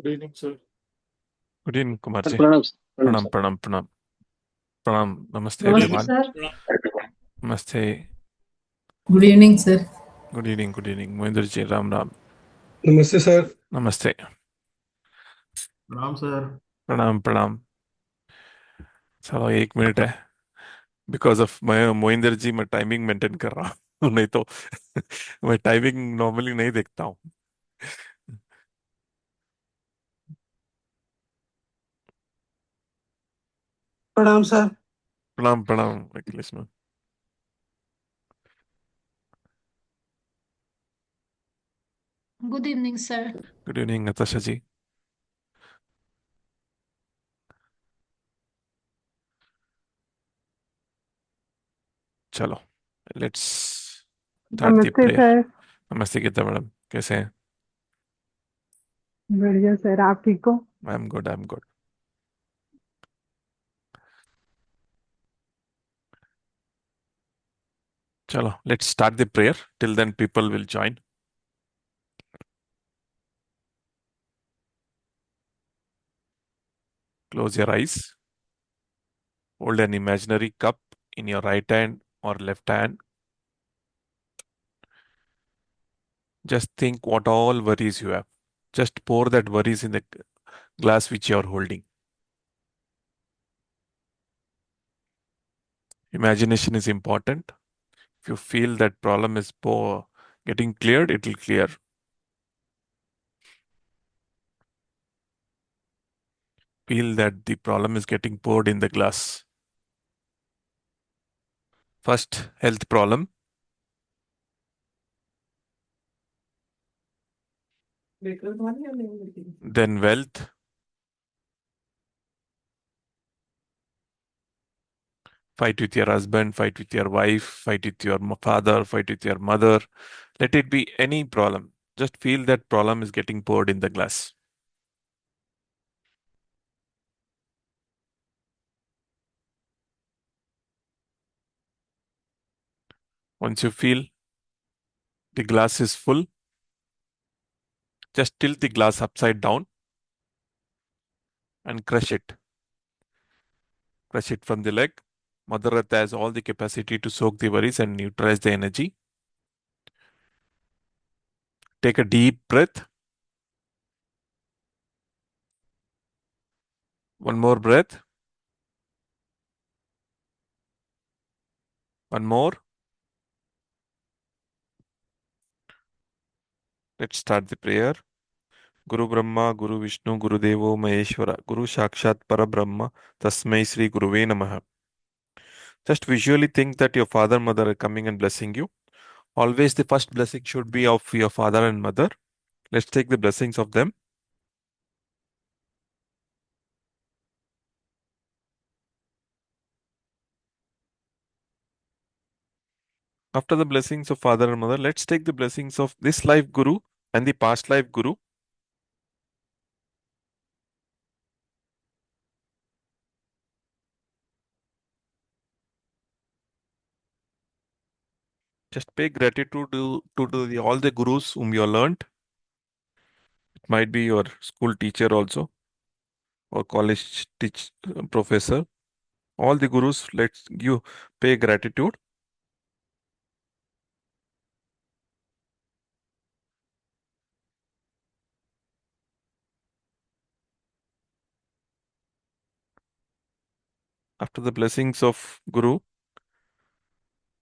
Good evening sir. Good evening Kumar sir ji. प्रणाम प्रणाम प्रणाम सर। प्रणाम प्रणाम प्रणाम। नमस्ते गुड नमस्ते इवनिंग। एवरीवन। सर। नमस्ते। Good evening sir. Good evening, good evening Mahendra ji, Ram Ram. नमस्ते सर। नमस्ते। प्रणाम सर। प्रणाम प्रणाम। चलो 1 मिनट है। बिकॉज ऑफ मैं मोहिंदर जी, मैं टाइमिंग मेंटेन कर रहा हूँ नहीं तो मैं टाइमिंग नॉर्मली नहीं देखता हूँ। प्रणाम सर। प्रणाम प्रणाम अखिलेश में। Good evening sir. Good evening Natasha ji. चलो लेट्स स्टार्ट द नमस्ते प्रेयर। सर। नमस्ते गीता मैडम, कैसे हैं? बढ़िया सर, आप ठीक हो? I am good, I am good. चलो let's start the prayer. Till then people will join. Close your eyes. Hold an imaginary cup in your right hand or left hand. Just think what all worries you have. Just pour that worries in the glass which you are holding. Imagination is important. If you feel that problem is getting cleared, it will clear. Feel that the problem is getting poured in the glass. First, health problem, then wealth, fight with your husband, fight with your wife, fight with your father, fight with your mother. Let it be any problem. Just feel that problem is getting poured in the glass. Once you feel the glass is full, just tilt the glass upside down and crush it. Crush it from the leg. Mahurata has all the capacity to soak the worries and neutralize the energy. Take a deep breath. One more breath. One more. Let's start the prayer. Guru Brahma, Guru Vishnu, Guru Devo Maheshwara, Guru Sakshat Parabrahma, Tasmai Sri Guruve Namaha. Just visually think that your father, mother are coming and blessing you. Always the first blessing should be of your father and mother. Let's take the blessings of them. After the blessings of father and mother, let's take the blessings of this life Guru and the past life Guru. Just pay gratitude to all the gurus whom you learned. It might be your school teacher also or college professor. All the gurus, let's you pay gratitude. After the blessings of Guru,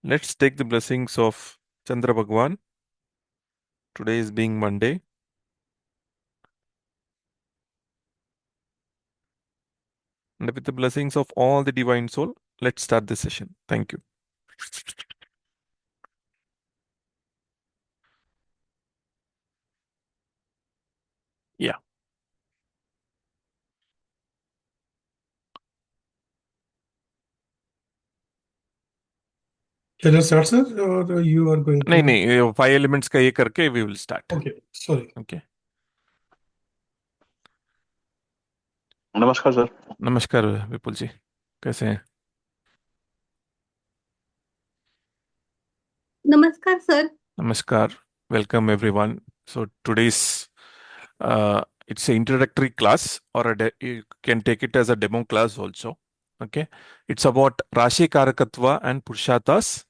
let's take the blessings of Chandra Bhagwan. Today is being Monday. And with the blessings of all the divine soul, let's start the session. Thank you. Yeah. Can I start, sir, or you are going to? नहीं नहीं, 5 elements का ये करके we will start. Okay, sorry. Okay. नमस्कार sir. नमस्कार विपुल जी, कैसे हैं? नमस्कार sir. Namaskar. Welcome everyone. So today's it's an introductory class, or you can take it as a demo class also. Okay, it's about Rashi Karakatva and Purushatas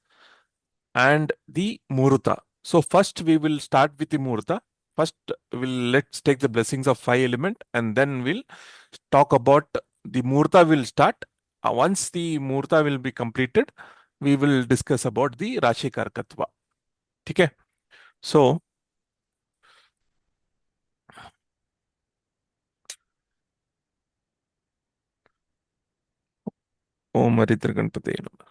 and the Muhurta. So first we will start with the Muhurta. First, let's take the blessings of 5 element, and then we'll talk about the Muhurta. Will start once the Muhurta will be completed. We will discuss about the Rashi Karakatva. Okay. So Om Haritra Ganpate Namaha.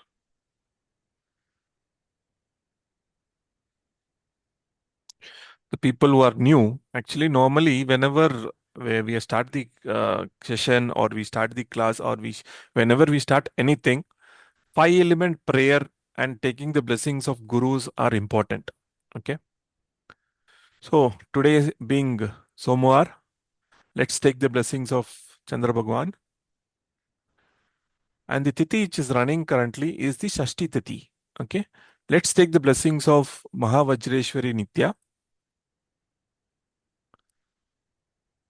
The people who are new, actually, normally, whenever we start the session, or we start the class, or whenever we start anything, 5 element prayer and taking the blessings of gurus are important. Okay. So today being Somwar, let's take the blessings of Chandra Bhagwan. And the Tithi which is running currently is the Shashti Tithi. Okay. Let's take the blessings of Mahavajreshwari Nitya.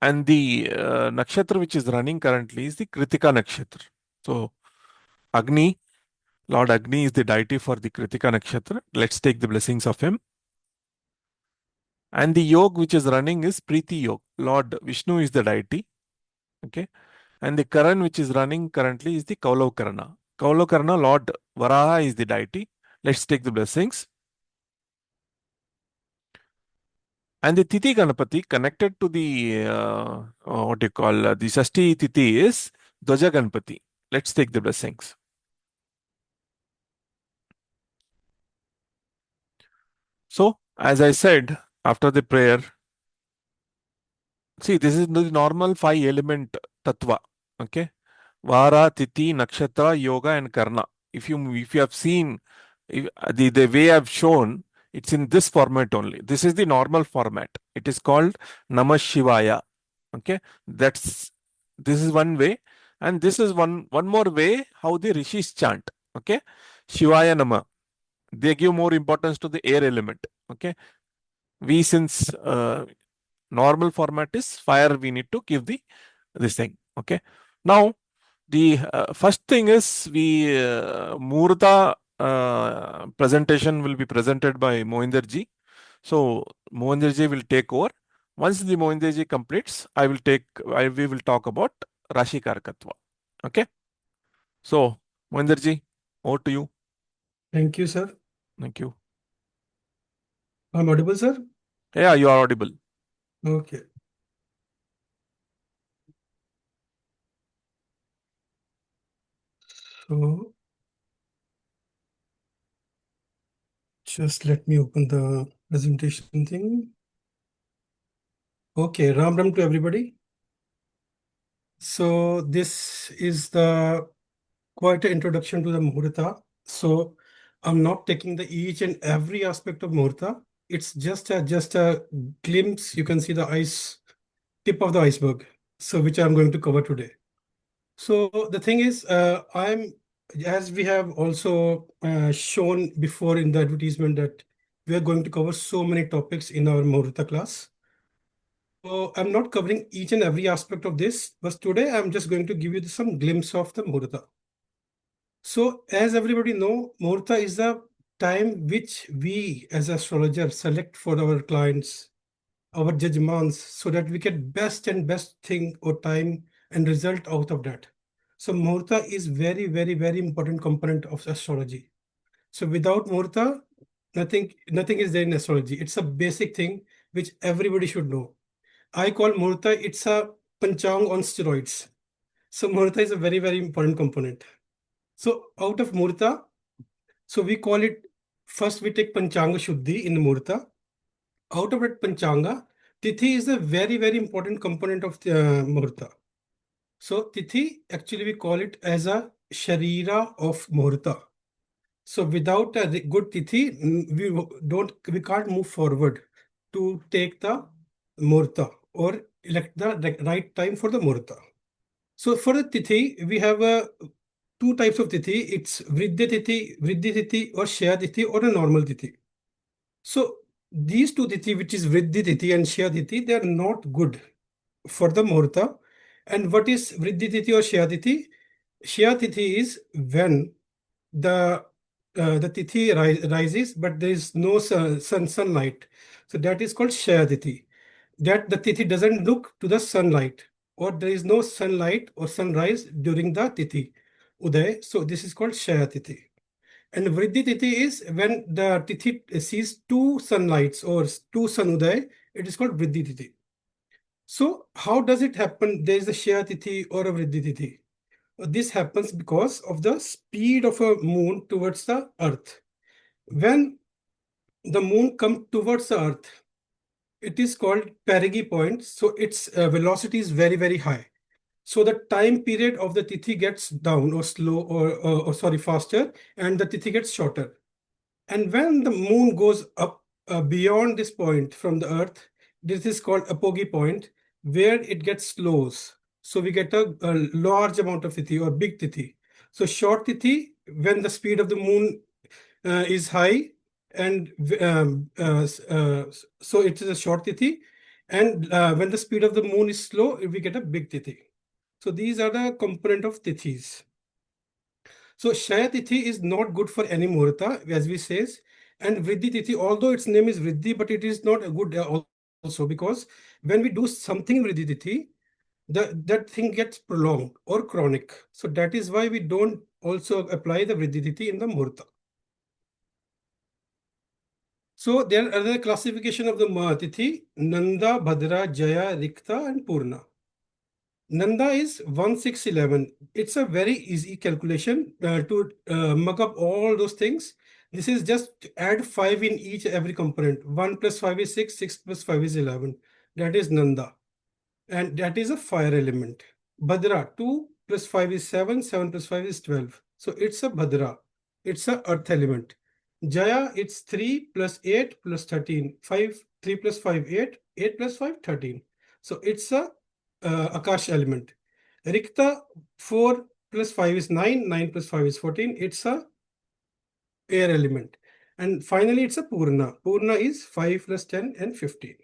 And the nakshatra which is running currently is the Kritika nakshatra. So Agni, Lord Agni is the deity for the Kritika nakshatra. Let's take the blessings of him. And the yoga which is running is Preeti Yoga. Lord Vishnu is the deity. Okay. And the Karan which is running currently is the Kaulav Karana. Kaulav Karana, Lord Varaha is the deity. Let's take the blessings. And the Tithi Ganapati connected to the what you call the Shashti Tithi is Dwaja Ganpati. Let's take the blessings. So, as I said, after the prayer, see, this is the normal 5 element tattva. Okay, Vara, Tithi, Nakshatra, Yoga, and Karna. If you have seen the way I've shown, it's in this format only. This is the normal format. It is called Namah Shivaya. Okay, this is one way, and this is one more way how the rishis chant. Okay, Shivaya Nama. They give more importance to the air element. Okay, we, since normal format is fire, we need to give this thing. Okay, now the first thing is Muhurta presentation will be presented by Mohinder ji. So Mohinder ji will take over. Once the Mohinder ji completes, we will talk about Rashi Karakatva. Okay. So Mohinder ji, over to you. Thank you, sir. Thank you. I'm audible, sir? Yeah, you are audible. Okay. So just let me open the presentation thing. Okay, Ram Ram to everybody. So this is quite an introduction to the Muhurta. So I'm not taking the each and every aspect of Muhurta. It's just a glimpse. You can see the tip of the iceberg. So which I'm going to cover today. So the thing is, as we have also shown before in the advertisement, that we are going to cover so many topics in our Muhurta class. So I'm not covering each and every aspect of this, but today I'm just going to give you some glimpse of the Muhurta. So as everybody know, Muhurta is the time which we as astrologers select for our clients, our judgments, so that we get best thing or time and result out of that. So Muhurta is very, very, very important component of astrology. So without Muhurta, nothing is there in astrology. It's a basic thing which everybody should know. I call Muhurta, it's a Panchang on steroids. So Muhurta is a very, very important component. So out of Muhurta, so we call it, first we take Panchanga Shudhi in Muhurta. Out of that Panchanga, Tithi is a very, very important component of the Muhurta. So Tithi, actually we call it as a Sharira of Muhurta. So without a good Tithi, we can't move forward to take the Muhurta or elect the right time for the Muhurta. So for the Tithi, we have two types of Tithi. It's Vriddhi Tithi or Shaya Tithi or a normal Tithi. So these two Tithi, which is Vriddhi Tithi and Shaya Tithi, they are not good for the Muhurta. And what is Vriddhi Tithi or Shaya Tithi? Shaya Tithi is when the Tithi rises, but there is no sunlight. So that is called Shaya Tithi. That the Tithi doesn't look to the sunlight, or there is no sunlight or sunrise during the Tithi Uday. So this is called Shaya Tithi. And Vriddhi Tithi is when the Tithi sees two sunlights or two sun Uday. It is called Vriddhi Tithi. So how does it happen? There is a Shaya Tithi or a Vriddhi Tithi. This happens because of the speed of a moon towards the earth. When the moon comes towards the earth, it is called perigee point. So its velocity is very, very high. So the time period of the Tithi gets down or slow or sorry, faster, and the Tithi gets shorter. And when the moon goes up beyond this point from the earth, this is called apogee point, where it gets slows. So we get a large amount of Tithi or big Tithi. So short Tithi, when the speed of the moon is high, and so it is a short Tithi. And when the speed of the moon is slow, we get a big Tithi. So these are the component of Tithis. So Shaya Tithi is not good for any Muhurta, as we says. And Vriddhi Tithi, although its name is Vriddhi, but it is not a good also, because when we do something in Vriddhi Tithi, that thing gets prolonged or chronic. So that is why we don't also apply the Vriddhi Tithi in the Muhurta. So there are other classification of the Tithi: Nanda, Bhadra, Jaya, Rikta, and Purna. Nanda is 1, 6, 11. It's a very easy calculation to mug up all those things. This is just add 5 in every component. 1 plus 5 is 6, 6 plus 5 is 11. That is Nanda. And that is a fire element. Bhadra, 2 plus 5 is 7, 7 plus 5 is 12. So it's a Bhadra. It's a earth element. Jaya, it's 3 plus 8 plus 13. 3 plus 5, 8. 8 plus 5, 13. So it's a Akash element. Rikta, 4 plus 5 is 9. 9 plus 5 is 14. It's a air element. And finally, it's a Purna. Purna is 5 plus 10 and 15.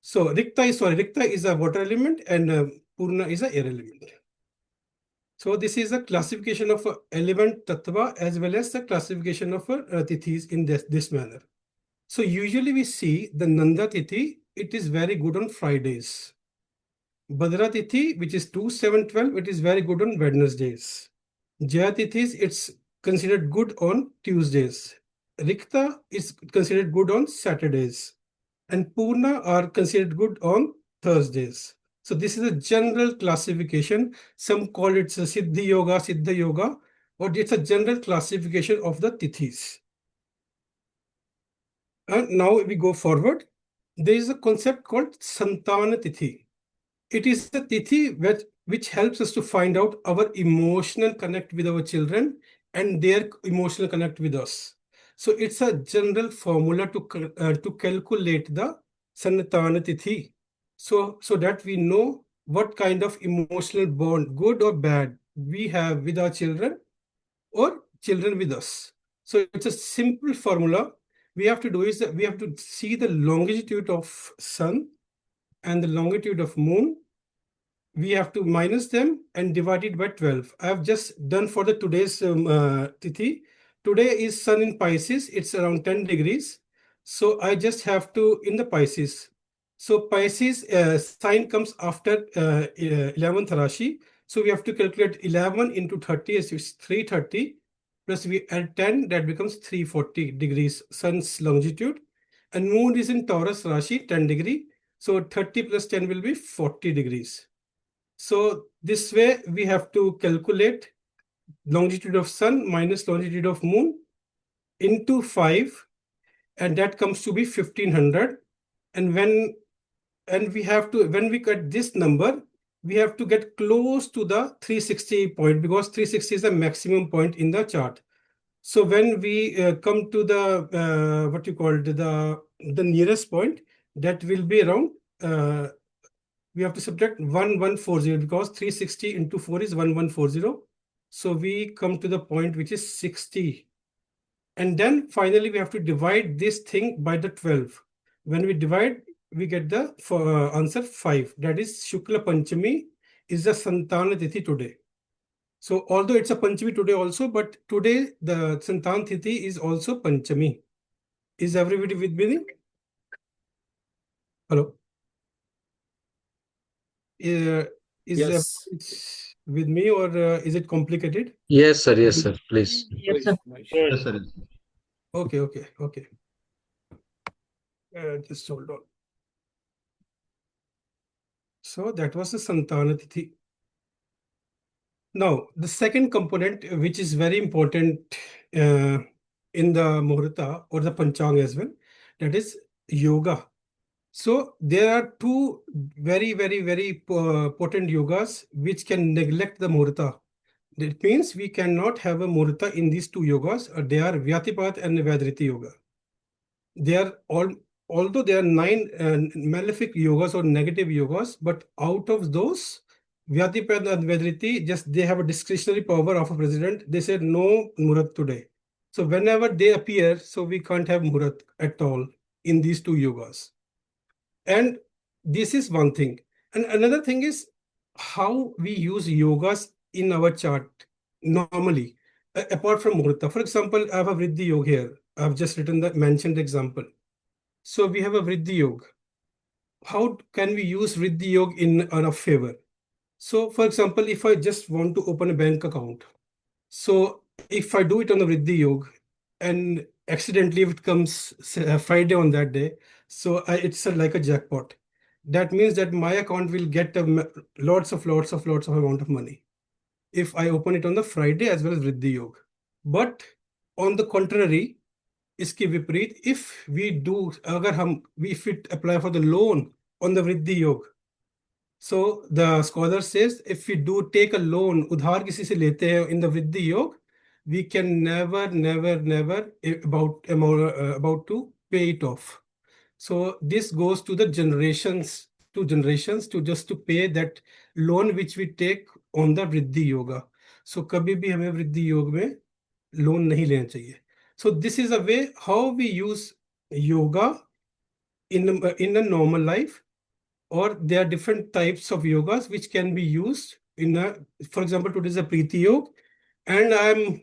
So Rikta is a water element, and Purna is a air element. So this is a classification of element tattva as well as the classification of tithis in this manner. So usually we see the Nanda Tithi, it is very good on Fridays. Bhadra Tithi, which is 2, 7, 12, it is very good on Wednesdays. Jaya Tithis, it's considered good on Tuesdays. Rikta is considered good on Saturdays. And Purna are considered good on Thursdays. So this is a general classification. Some call it Siddhi Yoga, or it's a general classification of the Tithis. And now we go forward. There is a concept called Santana Tithi. It is the Tithi which helps us to find out our emotional connect with our children and their emotional connect with us. So it's a general formula to calculate the Santana Tithi. So that we know what kind of emotional bond, good or bad, we have with our children or children with us. So it's a simple formula. We have to do is that we have to see the longitude of sun and the longitude of moon. We have to minus them and divide it by 12. I have just done for the today's Tithi. Today is sun in Pisces. It's around 10 degrees. So I just have to, in the Pisces. So Pisces sign comes after 11th Rashi. So we have to calculate 11 into 30, as it's 330. Plus we add 10, that becomes 340 degrees sun's longitude. And moon is in Taurus Rashi, 10 degree. So 30 plus 10 will be 40 degrees. So this way we have to calculate longitude of sun minus longitude of moon into 5, and that comes to be 1500. And when we get this number, we have to get close to the 360 point, because 360 is the maximum point in the chart. So when we come to the what you call the nearest point, that will be around we have to subtract 1140, because 360 into 4 is 1140. So we come to the point which is 60. And then finally we have to divide this thing by the 12. When we divide, we get the answer 5. That is Shukla Panchami is the Santana Tithi today. So although it's a Panchami today also, but today the Santan Tithi is also Panchami. Is everybody with me? Hello? Is Yes. everybody with me, or is it complicated? Yes, sir. Yes, sir. Please. Yes, sir. Yes, sir. Okay. Just hold on. So that was the Santana Tithi. Now, the second component, which is very important in the Muhurta or the Panchanga as well, that is yoga. So there are two very potent yogas which can neglect the Muhurta. That means we cannot have a Muhurta in these two yogas. They are Vyatipat and Vedriti yoga. They are all, although there are 9 malefic yogas or negative yogas, but out of those, Vyatipat and Vedriti, just they have a discretionary power of a president. They said no Muhurat today. So whenever they appear, so we can't have Muhurat at all in these two yogas. And this is one thing. And another thing is how we use yogas in our chart normally, apart from Muhurta. For example, I have a Vriddhi Yoga here. I've just written the mentioned example. So we have a Vriddhi Yoga. How can we use Vriddhi Yoga in our favor? So for example, if I just want to open a bank account, so if I do it on the Vriddhi Yoga and accidentally if it comes Friday on that day, so it's like a jackpot. That means that my account will get lots of amount of money if I open it on the Friday as well as Vriddhi Yoga. But on the contrary, इसके विपरीत, if we do, अगर हम if we apply for the loan on the Vriddhi Yoga, so the scholar says if we do take a loan, उधार किसी से लेते हैं in the Vriddhi Yoga, we can never about to pay it off. So this goes to the generations to just to pay that loan which we take on the Vriddhi Yoga. So कभी भी हमें Vriddhi Yoga में loan नहीं लेना चाहिए. So this is a way how we use yoga in a normal life, or there are different types of yogas which can be used in a, for example, today is a Preeti Yoga, and I'm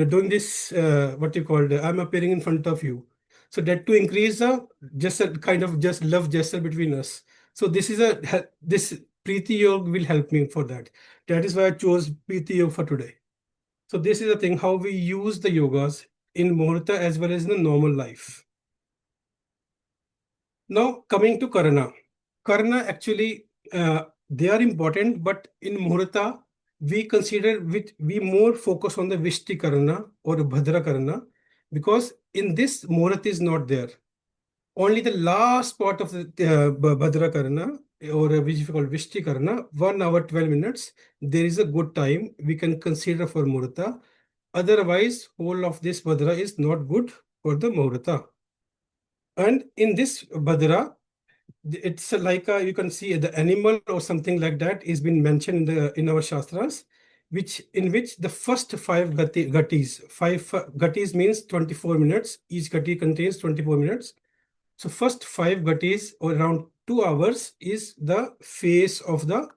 doing this, what you call, I'm appearing in front of you. So that to increase just a kind of just love gesture between us. So this is this Preeti Yoga will help me for that. That is why I chose Preeti Yoga for today. So this is the thing, how we use the yogas in Muhurta as well as in the normal life. Now coming to Karana. Karana actually, they are important, but in Muhurta, we consider we more focus on the Vishti Karana or Bhadra Karana, because in this Muhurta is not there. Only the last part of the Bhadra Karana, or which is called Vishti Karana, 1 hour 12 minutes, there is a good time we can consider for Muhurta. Otherwise, whole of this Bhadra is not good for the Muhurta. And in this Bhadra, it's like you can see the animal or something like that is been mentioned in our Shastras, in which the first 5 gatis, 5 gatis means 24 minutes. Each gati contains 24 minutes. So first 5 gatis or around 2 hours is the face of the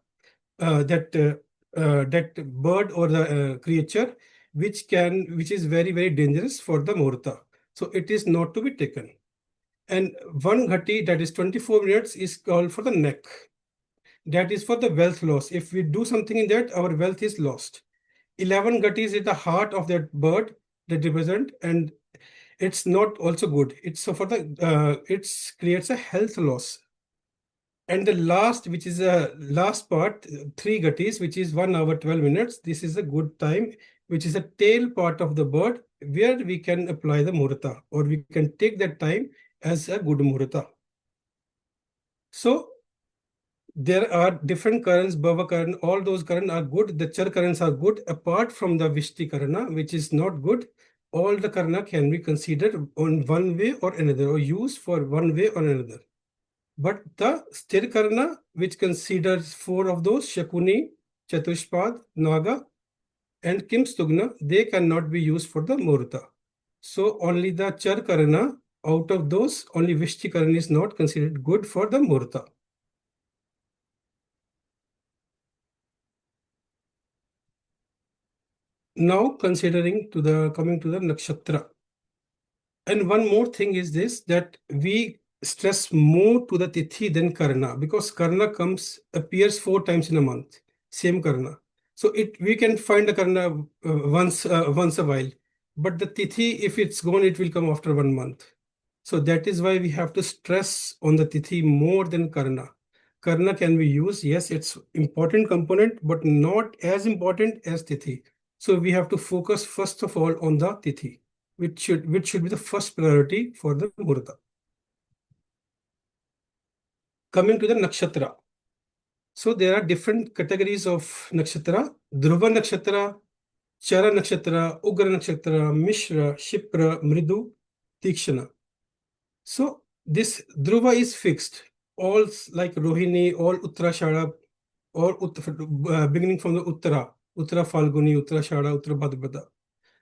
that bird or the creature which is very dangerous for the Muhurta. So it is not to be taken. And 1 ghati, that is 24 minutes, is called for the neck. That is for the wealth loss. If we do something in that, our wealth is lost. 11 ghatis is the heart of that bird that represent, and it's not also good. It's so for the it creates a health loss. And the last, which is a last part, 3 gatis, which is 1 hour 12 minutes. This is a good time, which is a tail part of the bird, where we can apply the Muhurta, or we can take that time as a good Muhurta. So there are different currents, Bhava Karan, all those currents are good. The Char currents are good, apart from the Vishti Karana, which is not good. All the Karana can be considered on one way or another, or used for one way or another. But the Sthir Karana, which considers 4 of those, Shakuni, Chatushpad, Naga, and Kimstugna, they cannot be used for the Muhurta. So only the Char Karana Out of those, only Vishchikaran is not considered good for the Muhurta. Now considering coming to the nakshatra. And one more thing is this, that we stress more to the tithi than karna, because karna appears 4 times in a month, same karna. So we can find the karna once a while, but the tithi, if it's gone, it will come after 1 month. So that is why we have to stress on the tithi more than karna. Karna can be used, yes, it's important component, but not as important as tithi. So we have to focus first of all on the tithi, which should be the first priority for the Muhurta. Coming to the nakshatra. So there are different categories of nakshatra: Dhruva nakshatra, Chara nakshatra, Ugra nakshatra, Mishra, Shipra, Mridu, Tikshana. So this Dhruva is fixed. All like Rohini, all Uttarashada, or beginning from the Uttara Falguni, Uttarashada, Uttara Bhadrapada.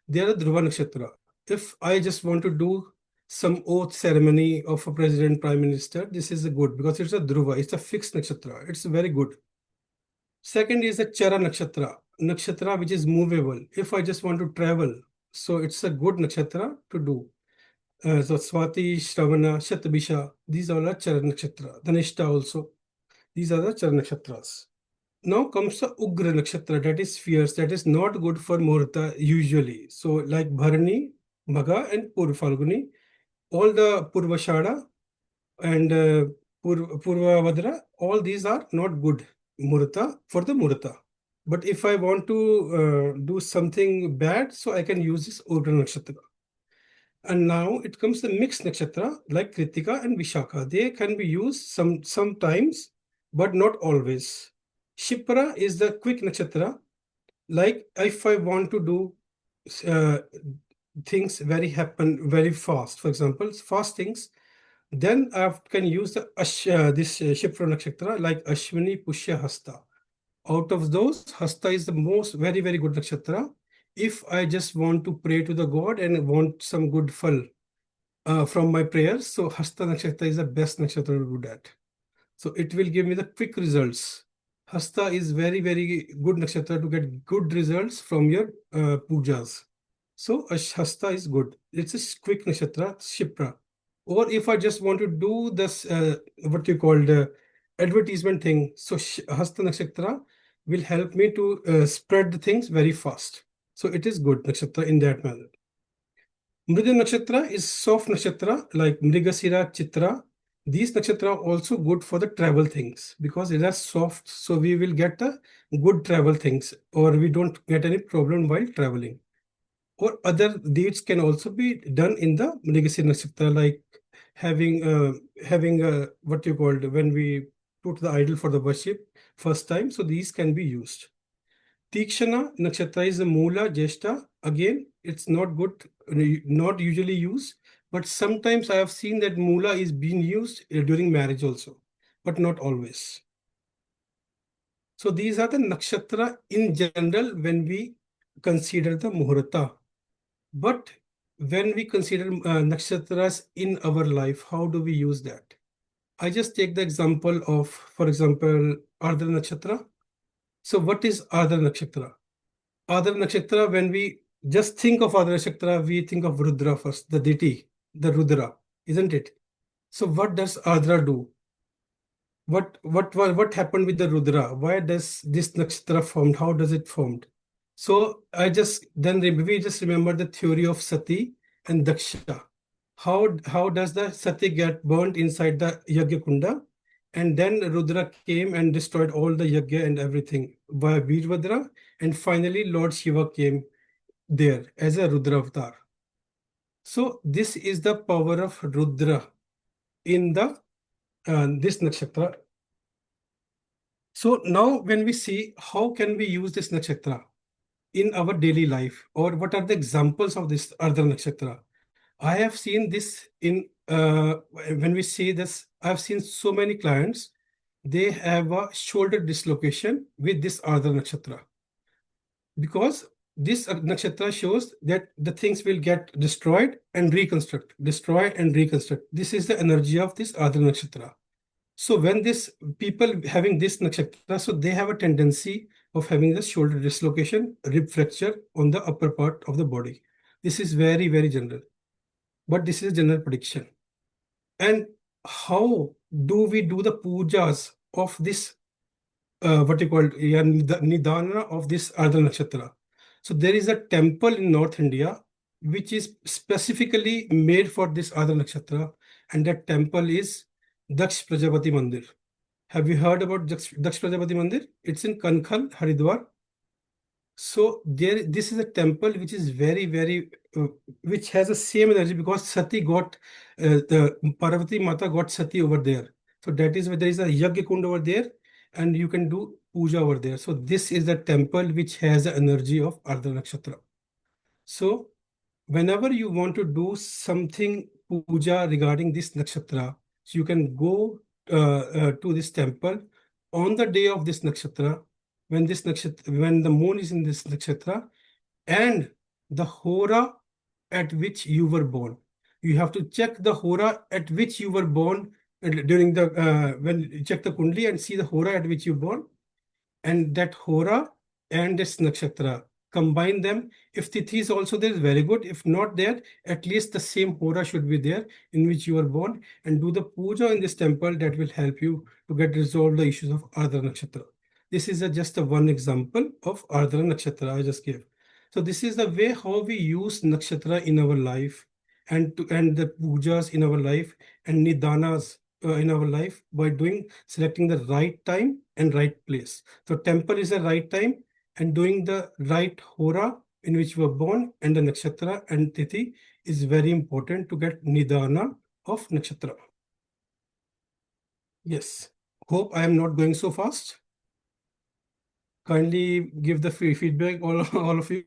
They are the Dhruva nakshatra. If I just want to do some oath ceremony of a president, prime minister, this is a good, because it's a Dhruva, it's a fixed nakshatra. It's very good. Second is a Chara nakshatra which is movable. If I just want to travel, so it's a good nakshatra to do. So Swati, Shravana, Shatabisha, these all are Chara nakshatra. Dhanishta also. These are the Chara nakshatras. Now comes the Ugra nakshatra, that is fierce, that is not good for Muhurta usually. So like Bharani, Bhaga and Purva Falguni, all the Purvashada and Purvavadra, all these are not good Muhurta for the Muhurta. But if I want to do something bad, so I can use this Ugra nakshatra. And now it comes the mixed nakshatra like Kritika and Vishakha. They can be used sometimes, but not always. Shipra is the quick nakshatra. Like if I want to do things happen very fast, for example, fast things, then I can use this Shipra nakshatra like Ashwini, Pushya, Hasta. Out of those, Hasta is the most very good nakshatra. If I just want to pray to the God and want some good phal from my prayers, so Hasta nakshatra is the best nakshatra to do that. So it will give me the quick results. Hasta is very good nakshatra to get good results from your pujas. So Hasta is good. It's a quick nakshatra, Shipra. Or if I just want to do this, what you call the advertisement thing, so Hasta nakshatra will help me to spread the things very fast. So it is good nakshatra in that manner. Mridu nakshatra is soft nakshatra like Mrigasira, Chitra. These nakshatra are also good for the travel things because they are soft, so we will get the good travel things, or we don't get any problem while traveling. Or other deeds can also be done in the Mrigasira nakshatra, like having what you called when we put the idol for the worship first time. So these can be used. Tikshana nakshatra is the Mula Jeshta. Again, it's not good, not usually used, but sometimes I have seen that Mula is being used during marriage also, but not always. So these are the nakshatra in general when we consider the Muhurta. But when we consider nakshatras in our life, how do we use that? I just take the example of, for example, Ardra nakshatra. So what is Ardra nakshatra? Ardra nakshatra, when we just think of Ardra nakshatra, we think of Rudra first, the deity, the Rudra, isn't it? So what does Ardra do? What happened with the Rudra? Why does this nakshatra formed? How does it formed? So we just remember the theory of Sati and Daksha. How does the Sati get burnt inside the Yajna Kunda? And then Rudra came and destroyed all the Yajna and everything by Veerbhadra. And finally, Lord Shiva came there as a Rudra avatar. So this is the power of Rudra in the this nakshatra. So now when we see how can we use this nakshatra in our daily life, or what are the examples of this Ardra nakshatra? I have seen this in when we see this, I've seen so many clients, they have a shoulder dislocation with this Ardra nakshatra. Because this nakshatra shows that the things will get destroyed and reconstruct, destroy and reconstruct. This is the energy of this Adra nakshatra. So when this people having this nakshatra, so they have a tendency of having the shoulder dislocation, rib fracture on the upper part of the body. This is very, very general, but this is a general prediction. And how do we do the pujas of this, what you call nidana of this Ardha Nakshatra? So there is a temple in North India which is specifically made for this Ardha Nakshatra, and that temple is Daksh Prajapati Mandir. Have you heard about Daksh Prajapati Mandir? It's in Kankhal, Haridwar. So this is a temple which is very, very, which has the same energy, because Sati got, the Parvati Mata got Sati over there. So that is why there is a Yagya Kund over there, and you can do puja over there. So this is the temple which has the energy of Ardha Nakshatra. So whenever you want to do something puja regarding this nakshatra, so you can go to this temple on the day of this nakshatra, when the moon is in this nakshatra, and the hora at which you were born. You have to check the hora at which you were born during the when you check the kundli and see the hora at which you were born, and that hora and this nakshatra, combine them. If Tithi is also there, is very good. If not there, at least the same hora should be there in which you are born, and do the puja in this temple. That will help you to get resolved the issues of Ardha Nakshatra. This is just a one example of Ardha Nakshatra I just gave. So this is the way how we use nakshatra in our life, and the pujas in our life, and nidanas in our life, by selecting the right time and right place. So temple is the right time, and doing the right hora in which you were born, and the nakshatra and tithi is very important to get nidana of nakshatra. Yes. Hope I am not going so fast. Kindly give the feedback, all of you.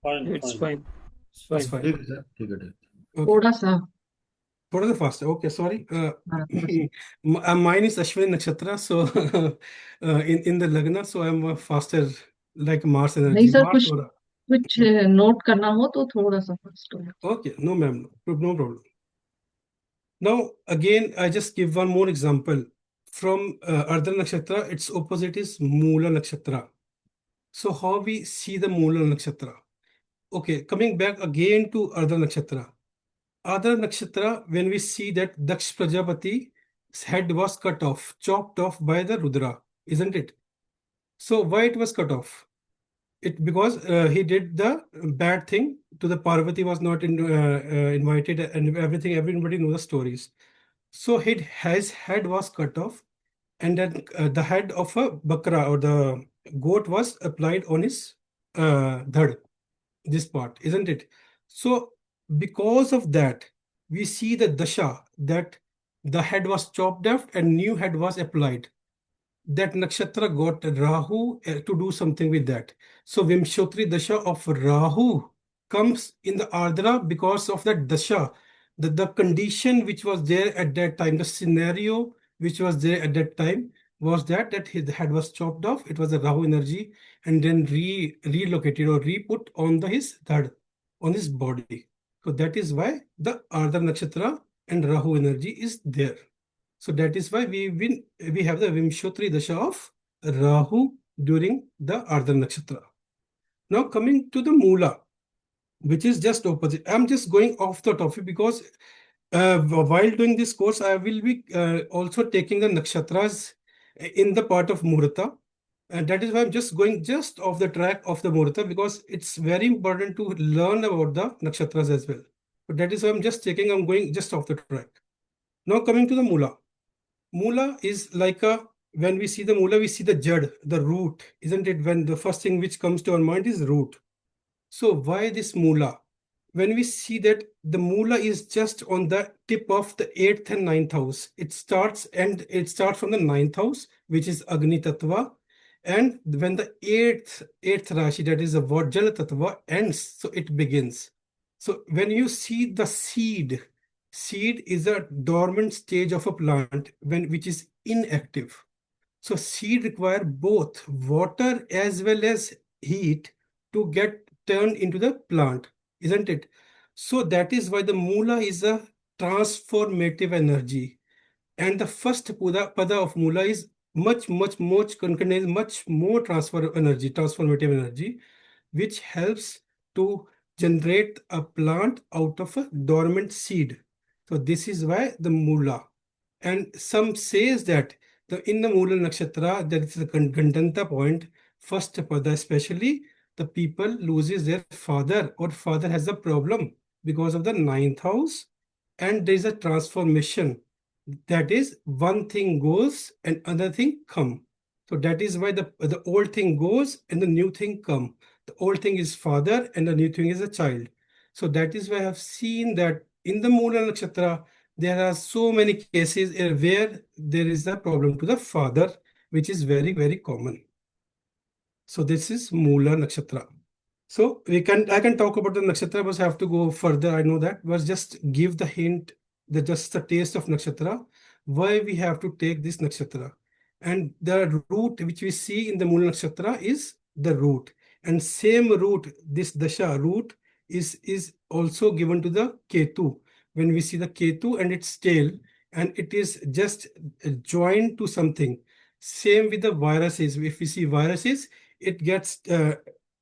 Fine, It's fine. fine. It's It's fine. fine. ठीक है sir, ठीक है, ठीक है। Okay. थोड़ा सा Thora fast. Okay, sorry. हाँ, थोड़ा सा। Mine is Ashwin Nakshatra, so in the Lagna, so I'm faster, like Mars नहीं energy. सर, Mars कुछ Thora. कुछ नोट करना हो तो थोड़ा सा फास्ट हो। Okay, no ma'am, no problem. Now again, I just give one more example from Ardha Nakshatra. Its opposite is Mula Nakshatra. So how we see the Mula Nakshatra? Okay, coming back again to Ardha Nakshatra. Ardha Nakshatra, when we see that Daksh Prajapati's head was cut off, chopped off by the Rudra, isn't it? So why it was cut off? Because he did the bad thing to the Parvati, was not invited, and everything. Everybody knows the stories. So his head was cut off, and then the head of a bakra or the goat was applied on his dhad, this part, isn't it? So because of that, we see the dasha that the head was chopped off and new head was applied. That nakshatra got Rahu to do something with that. So Vimshotri dasha of Rahu comes in the Ardra because of that dasha. The condition which was there at that time, the scenario which was there at that time was that his head was chopped off. It was a Rahu energy, and then relocated or re-put on his dhad, on his body. So that is why the Ardha nakshatra and Rahu energy is there. So that is why we have the Vimshotri Dasha of Rahu during the Ardha Nakshatra. Now coming to the Mula, which is just opposite. I'm just going off the topic because while doing this course, I will be also taking the Nakshatras in the part of Muhurta. And that is why I'm just going just off the track of the Muhurta, because it's very important to learn about the Nakshatras as well. But that is why I'm going just off the track. Now coming to the Mula. Mula is like when we see the Mula, we see the jad, the root, isn't it? When the first thing which comes to our mind is root. So why this Mula? When we see that the Mula is just on the tip of the 8th and 9th house, it starts from the 9th house, which is Agni Tattva. And when the 8th Rashi, that is the word Jala Tattva, ends, so it begins. So when you see the seed is a dormant stage of a plant which is inactive. So seed require both water as well as heat to get turned into the plant, isn't it? So that is why the Mula is a transformative energy. And the first pada of Mula is contains much more transformative energy, which helps to generate a plant out of a dormant seed. So this is why the Mula. And some says that in the Mula Nakshatra, that is the Gandanta point, first pada especially, the people loses their father, or father has a problem because of the ninth house, and there is a transformation. That is, one thing goes and another thing come. So that is why the old thing goes and the new thing come. The old thing is father and the new thing is a child. So that is why I have seen that in the Mula Nakshatra, there are so many cases where there is a problem to the father, which is very, very common. So this is Mula Nakshatra. So I can talk about the nakshatra, but I have to go further. I know that, but just give the hint, just the taste of nakshatra, why we have to take this nakshatra. And the root which we see in the Mula nakshatra is the root. And same root, this dasha root is also given to the Ketu. When we see the Ketu and its tail, and it is just joined to something. Same with the viruses. If we see viruses, it gets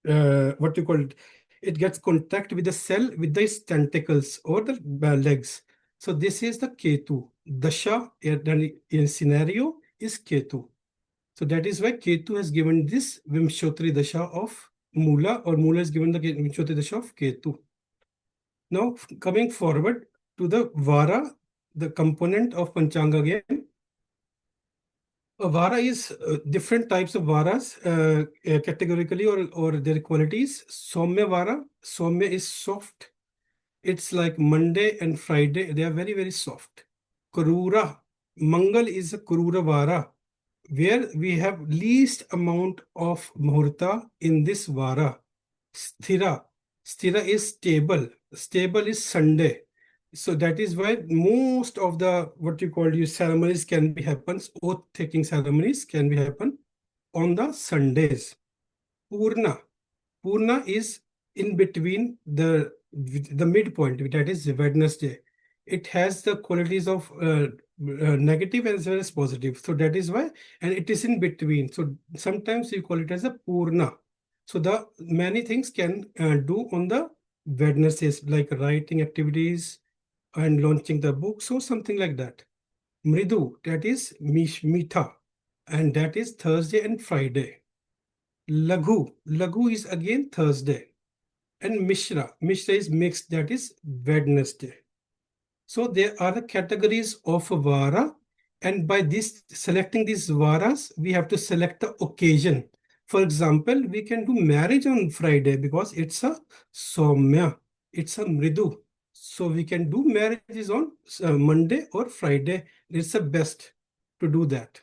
what you call it, it gets contact with the cell with its tentacles or the legs. So this is the Ketu. Dasha in scenario is Ketu. So that is why Ketu has given this Vimshotri Dasha of Mula, or Mula is given the Vimshotri Dasha of Ketu. Now coming forward to the Vara, the component of Panchanga again. A Vara is different types of Varas categorically or their qualities. Soumya Vara, Soumya is soft. It's like Monday and Friday, they are very, very soft. Karura, Mangal is a Karura Vara, where we have least amount of Muhurta in this Vara. Sthira, Sthira is stable. Stable is Sunday. So that is why most of the what you call ceremonies can be happens, oath taking ceremonies can be happen on the Sundays. Purna, Purna is in between the midpoint, that is Wednesday. It has the qualities of negative as well as positive. So that is why, and it is in between. So sometimes you call it as a Purna. So the many things can do on the Wednesdays, like writing activities and launching the books or something like that. Mridu, that is Mitha, and that is Thursday and Friday. Laghu, Laghu is again Thursday. And Mishra, Mishra is mixed, that is Wednesday. So there are the categories of Vara, and by this selecting these Varas, we have to select the occasion. For example, we can do marriage on Friday because it's a Soumya, it's a Mridu. So we can do marriages on Monday or Friday. It's the best to do that.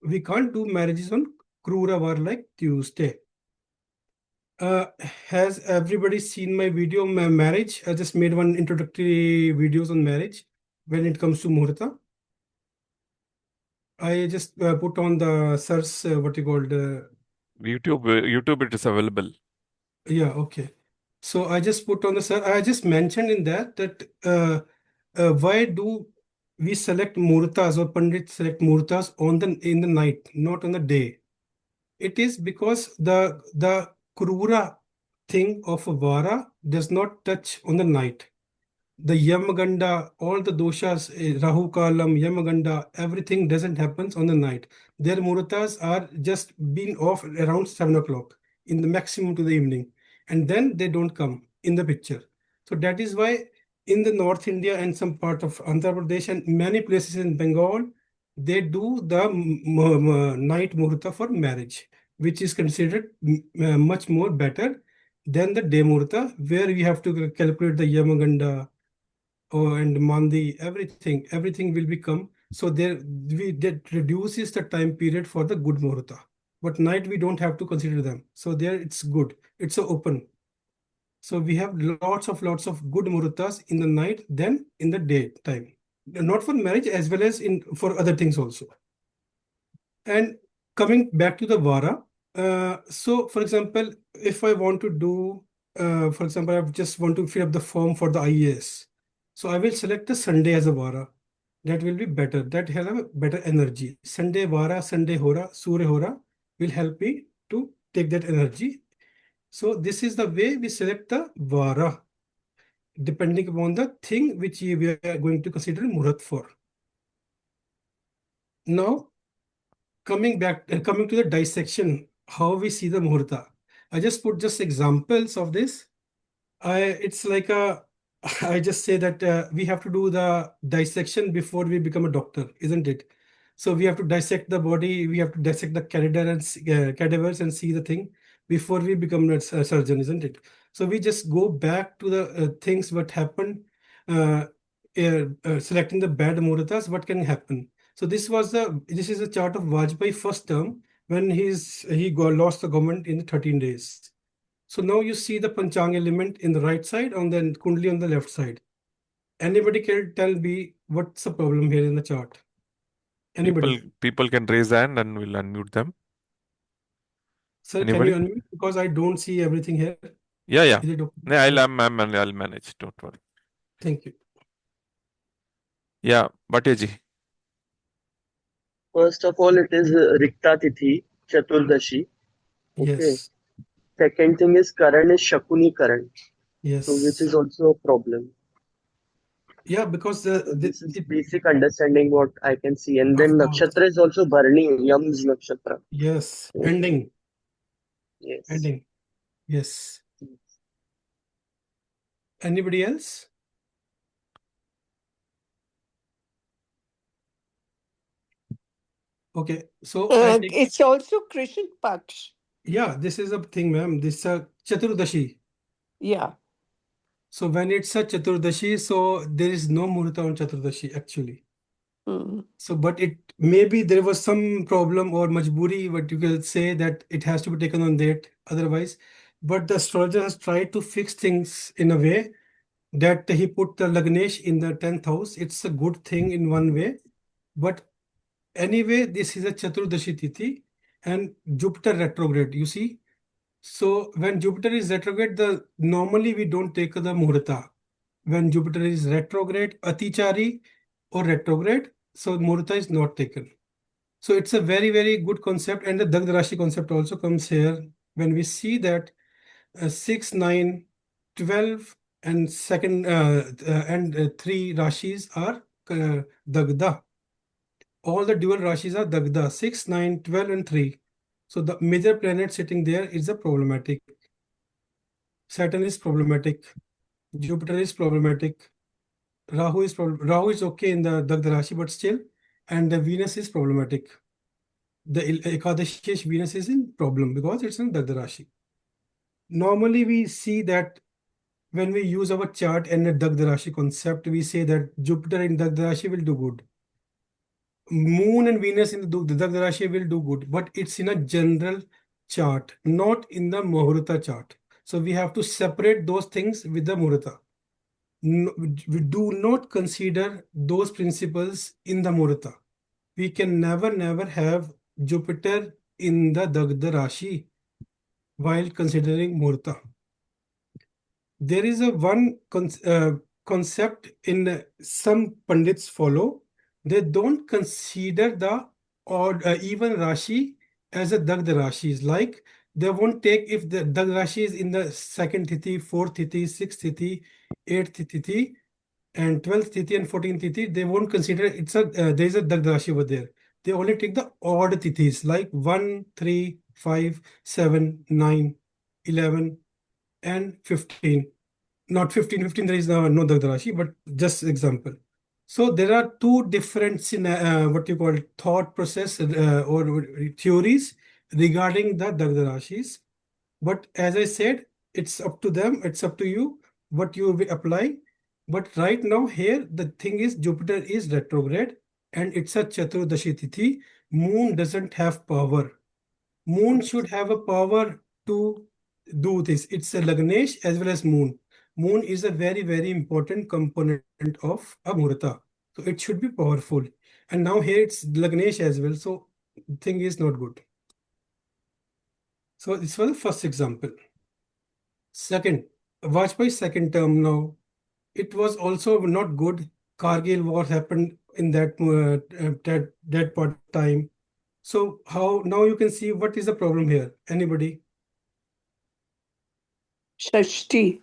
We can't do marriages on Krura Var like Tuesday. Has everybody seen my video on my marriage? I just made one introductory videos on marriage when it comes to Muhurta. I just put on the search, what you called. YouTube it is available. Yeah, okay. So I just put on the search. I just mentioned in that why do we select Muhurtas, or Pandits select Muhurtas in the night, not on the day? It is because the Krura thing of a Vara does not touch on the night. The Yamaganda, all the doshas, Rahu Kalam, Yamaganda, everything doesn't happen on the night. Their Muhurtas are just been off around 7 o'clock in the maximum to the evening. And then they don't come in the picture. So that is why in the North India and some part of Andhra Pradesh and many places in Bengal, they do the night Muhurta for marriage, which is considered much more better than the day Muhurta, where we have to calculate the Yamaganda and Mandi, everything will become. So that reduces the time period for the good Muhurta. But night we don't have to consider them. So there it's good. It's open. So we have lots of good Muhurtas in the night than in the daytime. Not for marriage as well as for other things also. And coming back to the Vara, So, for example, if I want to do, for example, I just want to fill up the form for the IAS. So I will select the Sunday as a Vara. That will be better. That will have a better energy. Sunday Vara, Sunday Hora, Surya Hora will help me to take that energy. So this is the way we select the Vara, depending upon the thing which we are going to consider Muhurat for. Now, coming to the dissection, how we see the Muhurta. I just put just examples of this. It's like a, I just say that we have to do the dissection before we become a doctor, isn't it? So we have to dissect the body, we have to dissect the cadavers and see the thing before we become a surgeon, isn't it? So we just go back to the things what happened, selecting the bad Muhurtas, what can happen. So this is a chart of Vajpayee first term when lost the government in 13 days. So now you see the Panchang element in the right side and then Kundli on the left side. Anybody can tell me what's the problem here in the chart? Anybody? People can raise hand and we'll unmute them. Sir, Anybody? can you unmute? Because I don't see everything here. Yeah. Is it okay? Yeah, I'll manage. Don't worry. Thank you. Yeah, Bhattaji. First of all, it is Rikta Tithi, Chaturdashi. Okay. Yes. Second thing is Karan is Shakuni Karan. Yes. So which is also a problem. Yeah, because So this is basic understanding what I can see. And then of course. Nakshatra is also Bharani, Yam's Nakshatra. Yes. Ending. Yes. Ending. Yes. Anybody else? Okay. So It's also Krishna Paksh. yeah, this is a thing, ma'am. This is a Chaturdashi. Yeah. So when it's a Chaturdashi, so there is no Muhurta on Chaturdashi actually. So, but it maybe there was some problem or majburi, what you can say that it has to be taken on that otherwise. But the astrologer has tried to fix things in a way that he put the Lagnesh in the 10th house. It's a good thing in one way. But anyway, this is a Chaturdashi Tithi and Jupiter retrograde, you see. So when Jupiter is retrograde, normally we don't take the Muhurta. When Jupiter is retrograde, Atichari or retrograde, so Muhurta is not taken. So it's a very, very good concept. And the Dagda Rashi concept also comes here when we see that 6, 9, 12 and second and 3 Rashis are Dagda. All the dual Rashis are Dagda, 6, 9, 12 and 3. So the major planet sitting there is a problematic. Saturn is problematic. Jupiter is problematic. Rahu is okay in the Dagda Rashi, but still, and the Venus is problematic. The Ekadashish Venus is in problem because it's in Dagda Rashi. Normally, we see that when we use our chart and the Dagda Rashi concept, we say that Jupiter in Dagda Rashi will do good. Moon and Venus in the Dagda Rashi will do good, but it's in a general chart, not in the Muhurta chart. So we have to separate those things with the Muhurta. No, we do not consider those principles in the Muhurta. We can never have Jupiter in the Dagda Rashi while considering Muhurta. There is a concept in some Pandits follow. They don't consider the odd even Rashi as a Dagda Rashi. Like they won't take if the Dagda Rashi is in the second Tithi, fourth Tithi, sixth Tithi, eighth Tithi, and 12th Tithi and 14th Tithi. They won't consider there is a Dagda Rashi over there. They only take the odd Tithis like 1, 3, 5, 7, 9, 11, and 15. Not 15, there is no Dagda Rashi, but just example. So there are two different what you call thought process or theories regarding the Dagda Rashis. But as I said, it's up to them, it's up to you what you will apply. But right now here, the thing is Jupiter is retrograde and it's a Chaturdashi Tithi. Moon doesn't have power. Moon should have a power to do this. It's a Lagnesh as well as Moon. Moon is a very, very important component of a Muhurta. So it should be powerful. And now here it's Lagnesh as well. So thing is not good. So this was the first example. Second, Vajpayee's second term now. It was also not good. Kargil war happened in that part of time. So how now you can see what is the problem here? Anybody? Shashti.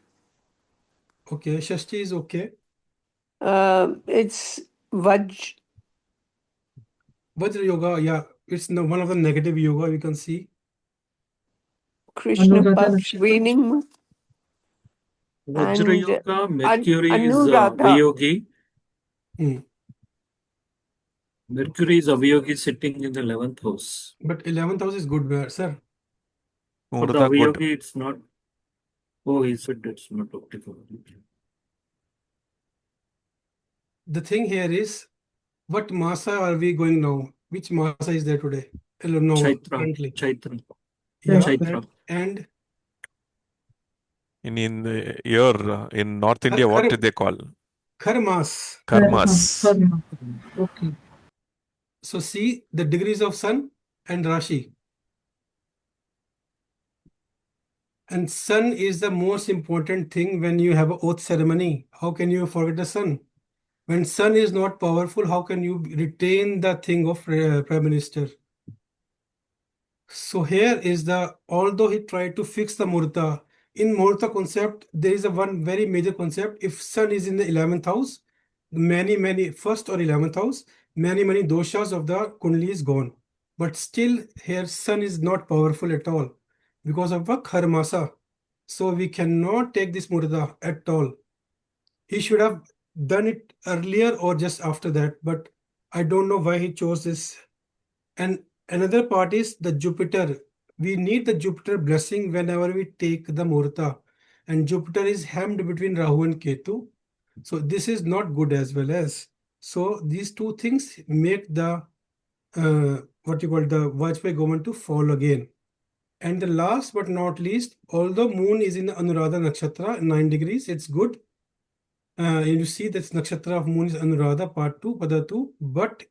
Okay, Shashti is okay. It's Vaj. Vajra yoga, yeah, it's one of the negative yoga you can see. Krishna Anuradha Paksh, Nakshatra. Vening, Vajra and Yoga, Mercury is Anuradha. Avayogi. Hmm. Mercury is Avayogi sitting in the 11th house. But 11th house is good, sir. For the Muhurata good. Avayogi, it's not. Oh, he said it's not optical. The thing here is, what masa are we going now? Which masa is there today? No, Chaitra. currently. Chaitra. Yeah, Chaitra. and In the year in North India, what did they call? Kharmas. Karmas. Karma. Okay. So see the degrees of sun and Rashi. And sun is the most important thing when you have an oath ceremony. How can you forget the sun? When sun is not powerful, how can you retain the thing of Prime Minister? So here is although he tried to fix the Muhurta, in Muhurta concept, there is one very major concept. If sun is in the 11th house, many, first or 11th house, many doshas of the Kundali is gone. But still here sun is not powerful at all because of the Kharmasa. So we cannot take this Muhurta at all. He should have done it earlier or just after that, but I don't know why he chose this. And another part is the Jupiter. We need the Jupiter blessing whenever we take the Muhurta. And Jupiter is hemmed between Rahu and Ketu. So this is not good as well as. So these two things make the what you call the Vajpayee government to fall again. And the last but not least, although moon is in the Anuradha Nakshatra, 9 degrees, it's good. You see that nakshatra of moon is Anuradha, part 2, pada 2, but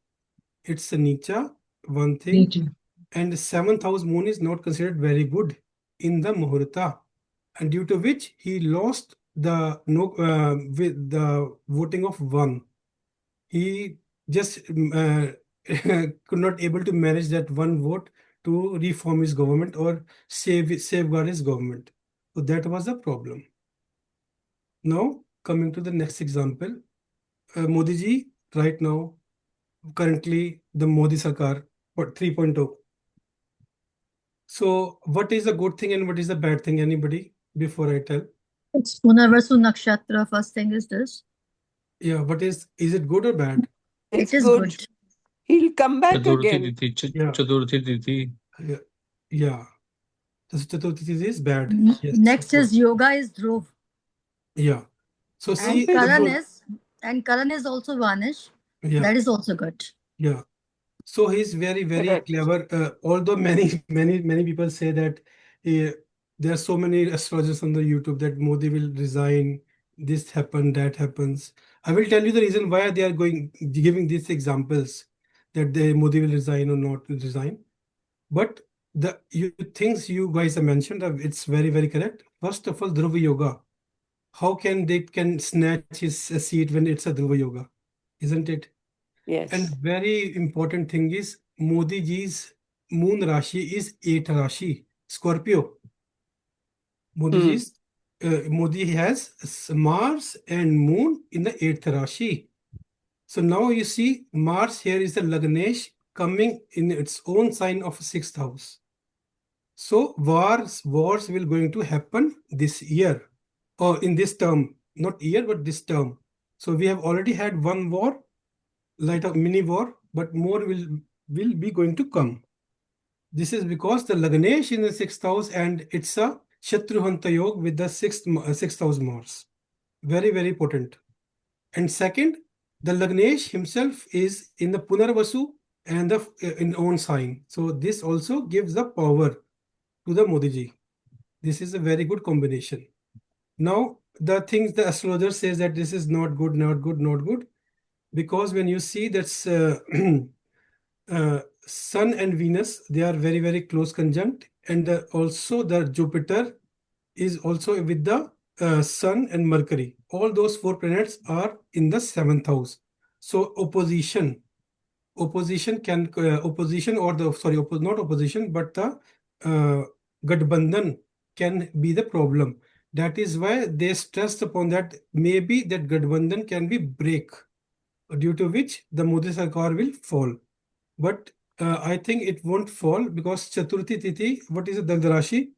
it's a Nicha, one thing. Neat. And the 7th house moon is not considered very good in the Muhurta, and due to which he lost with the voting of 1. He just could not able to manage that 1 vote to reform his government or safeguard his government. So that was the problem. Now coming to the next example, Modi ji right now, currently the Modi Sarkar 3.0. So what is the good thing and what is the bad thing? Anybody before I tell? It's Punarvasu Nakshatra. First thing is this. Yeah, what is it good or bad? It's It is good. good. He'll come back Chaturthi again. Tithi. Yeah. Chaturthi Tithi. Yeah. So Chaturthi is bad. Yes, Next of course. is yoga is Dhruv. Yeah. So see, And Karan is also Vanish. yeah, That is also good. yeah. So he's very Correct. clever. Although many people say that there are so many astrologers on the YouTube that Modi will resign, this happen, that happens. I will tell you the reason why they are giving these examples that Modi will resign or not resign. But the things you guys have mentioned, it's very correct. First of all, Dhruva Yoga. How can they snatch his seat when it's a Dhruva Yoga, isn't it? Yes. And very important thing is Modi ji's moon Rashi is 8 Rashi, Scorpio. Modi has Mars and Moon in the 8th Rashi. So now you see Mars here is the Lagnesh coming in its own sign of 6th house. So wars will going to happen this year or in this term, not year but this term. So we have already had 1 war, like a mini war, but more will be going to come. This is because the Lagnesh in the 6th house and it's a Shatruhanta Yog with the 6th house Mars. Very potent. And second, the Lagnesh himself is in the Punarvasu and in own sign. So this also gives the power to the Modi ji. This is a very good combination. Now, the things the astrologer says that this is not good, because when you see that's Sun and Venus, they are very close conjunct, and also the Jupiter is also with the Sun and Mercury. All those 4 planets are in the 7th house. So opposition can opposition or the sorry not opposition but the Gadbandhan can be the problem. That is why they stressed upon that maybe that Gadbandhan can be break, due to which the Modi Sarkar will fall. But I think it won't fall because Chaturthi Tithi, what is the Dagdarashi?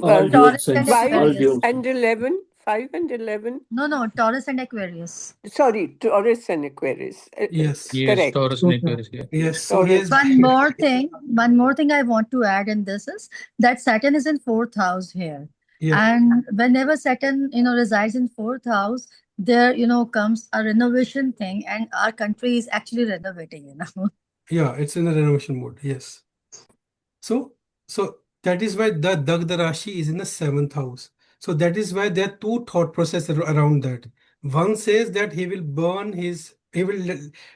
All Taurus yours and and all 5 Aquarius. yours. and 11. 5 and 11. No, Taurus and Aquarius. Sorry, Taurus and Aquarius. Yes. Yes, Correct. Taurus and Aquarius. Yeah. Yes. So he Taurus. is One more thing I want to add in this is that Saturn is in 4th house here. yeah. And whenever Saturn, resides in 4th house, there, comes a renovation thing, and our country is actually renovating, Yeah, it's in the renovation mode. Yes. So that is why the Dagda Rashi is in the 7th house. So that is why there are 2 thought processes around that. One says that he will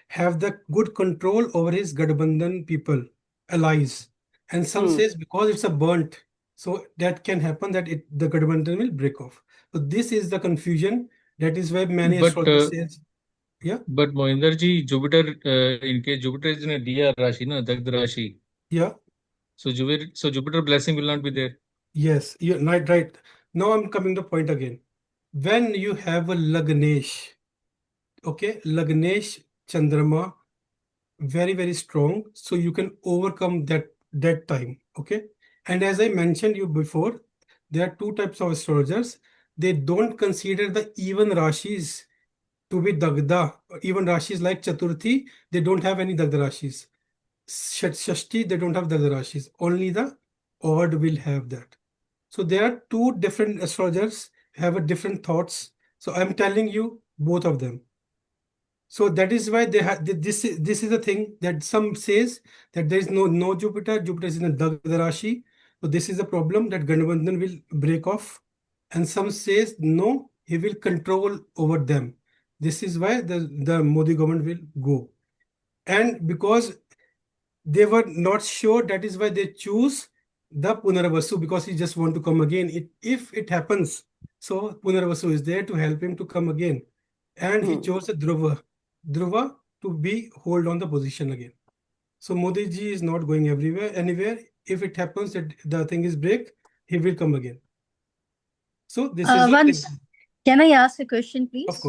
have the good control over his Gadbandhan people, allies. And some says because it's a burnt, so that can happen that the Gadbandhan will break off. So this is the confusion. That is why many astrologers says, But Mohinder ji, Jupiter, in case Jupiter is in a DR Rashi, na, Dagda Rashi. yeah. So Jupiter blessing will not be there. Yes, you're right. Now I'm coming to point again. When you have a Lagnesh, okay, Lagnesh Chandrama, very, very strong, so you can overcome that time, okay? And as I mentioned you before, there are 2 types of astrologers. They don't consider the even Rashis to be Dagda. Even Rashis like Chaturthi, they don't have any Dagda Rashis. Shashti, they don't have Dagda Rashis. Only the odd will have that. So there are 2 different astrologers have a different thoughts. So I'm telling you both of them. So that is why they have this is the thing that some says that there is no Jupiter. Jupiter is in a Dagda Rashi. So this is the problem that Gandhabandhan will break off. And some says no, he will control over them. This is why the Modi government will go. And because they were not sure, that is why they choose the Punarvasu, because he just want to come again. If it happens, so Punarvasu is there to help him to come again. And he chose the Dhruva to be hold on the position again. So Modi ji is not going anywhere. If it happens that the thing is break, he will come again. So this is Can I ask a question, please? Of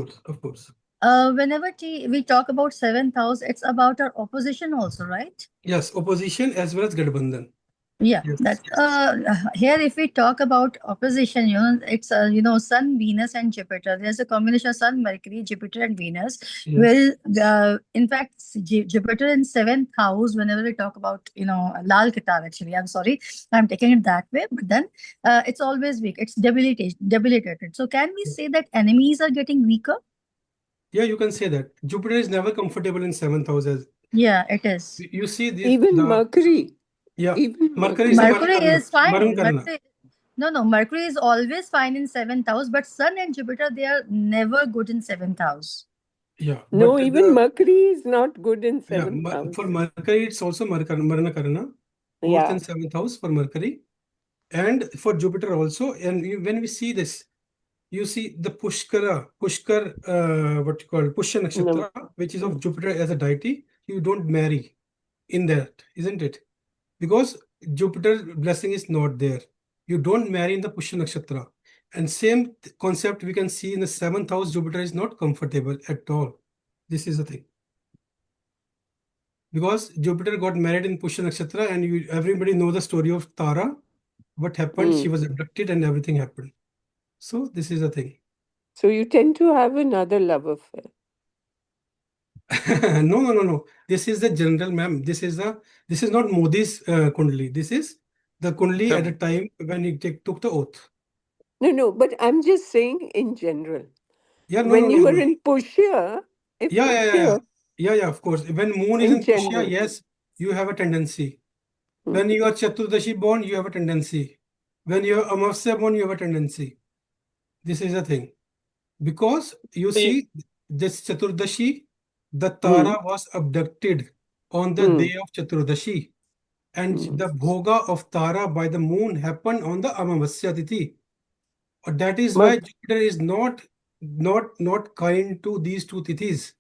course. Whenever we talk about 7th house, it's about our opposition also, right? Yes, opposition as well as Gadbandhan. Yeah, Yes. that here if we talk about opposition, it's Sun, Venus, and Jupiter. There's a combination of Sun, Mercury, Jupiter, and Venus. Yes. Well, in fact, Jupiter in 7th house. Whenever we talk about Lal Kitab, actually, I'm sorry, I'm taking it that way. But then it's always weak. It's debilitated. So can we say that enemies are getting weaker? Yeah, you can say that. Jupiter is never comfortable in 7th house. Yeah, it is. You see this. Even Mercury. Yeah, Even Mercury is fine. Karna. No, Mercury is always fine in 7th house, but Sun and Jupiter, they are never good in 7th house. Yeah. No, even Mercury is not good in 7th house. For Mercury, it's also Marana Karna. 4th and 7th house for Mercury. And for Jupiter also. And when we see this, you see the Pushkar, what you call Pushya Nakshatra, which is of Jupiter as a deity. You don't marry in that, isn't it? Because Jupiter blessing is not there. You don't marry in the Pushya Nakshatra. And same concept we can see in the 7th house, Jupiter is not comfortable at all. This is the thing. Because Jupiter got married in Pushya Nakshatra, and everybody know the story of Tara. What happened? She was abducted and everything happened. So this is the thing. So you tend to have another love affair. No. This is the general, ma'am. This is not Modi's Kundali. This is the Kundali at the time when he took the oath. No, but I'm just saying in general. Yeah, when you are in Pushya, Yeah, of course. When moon is in Pushya, general. yes, you have a tendency. When you are Chaturdashi born, you have a tendency. When you are Amavasya born, you have a tendency. This is the thing. Because you see, this Chaturdashi, the Tara was abducted on the day of Chaturdashi. And the bhoga of Tara by the moon happened on the Amavasya Tithi. That is why Jupiter is not kind to these two tithis.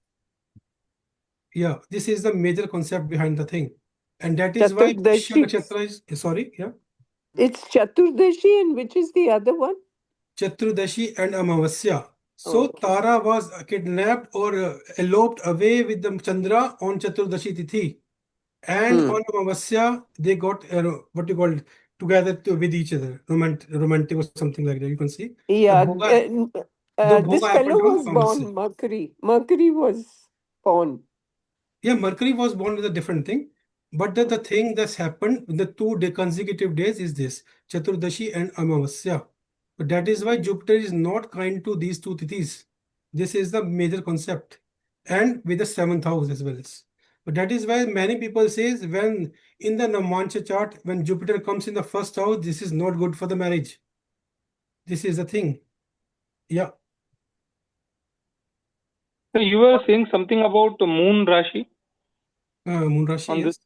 Yeah, this is the major concept behind the thing. And that is why Pushya Chaturdashi. Nakshatra is, sorry, yeah. It's Chaturdashi, and which is the other one? Chaturdashi and Amavasya. So Okay. Tara was kidnapped or eloped away with the Chandra on Chaturdashi Tithi. And on Amavasya, they got what you call together with each other, romantic or something like that. You can see. Yeah, The bhoga this happened fellow on was Amavasya. born Mercury. Mercury was born. Yeah, Mercury was born with a different thing. But the thing that's happened in the 2 consecutive days is this Chaturdashi and Amavasya. But that is why Jupiter is not kind to these two tithis. This is the major concept. And with the 7th house as well. But that is why many people says when in the Namansha chart, when Jupiter comes in the 1st house, this is not good for the marriage. This is the thing. Yeah. So you were saying something about the moon Rashi Moon Rashi, on yes. this.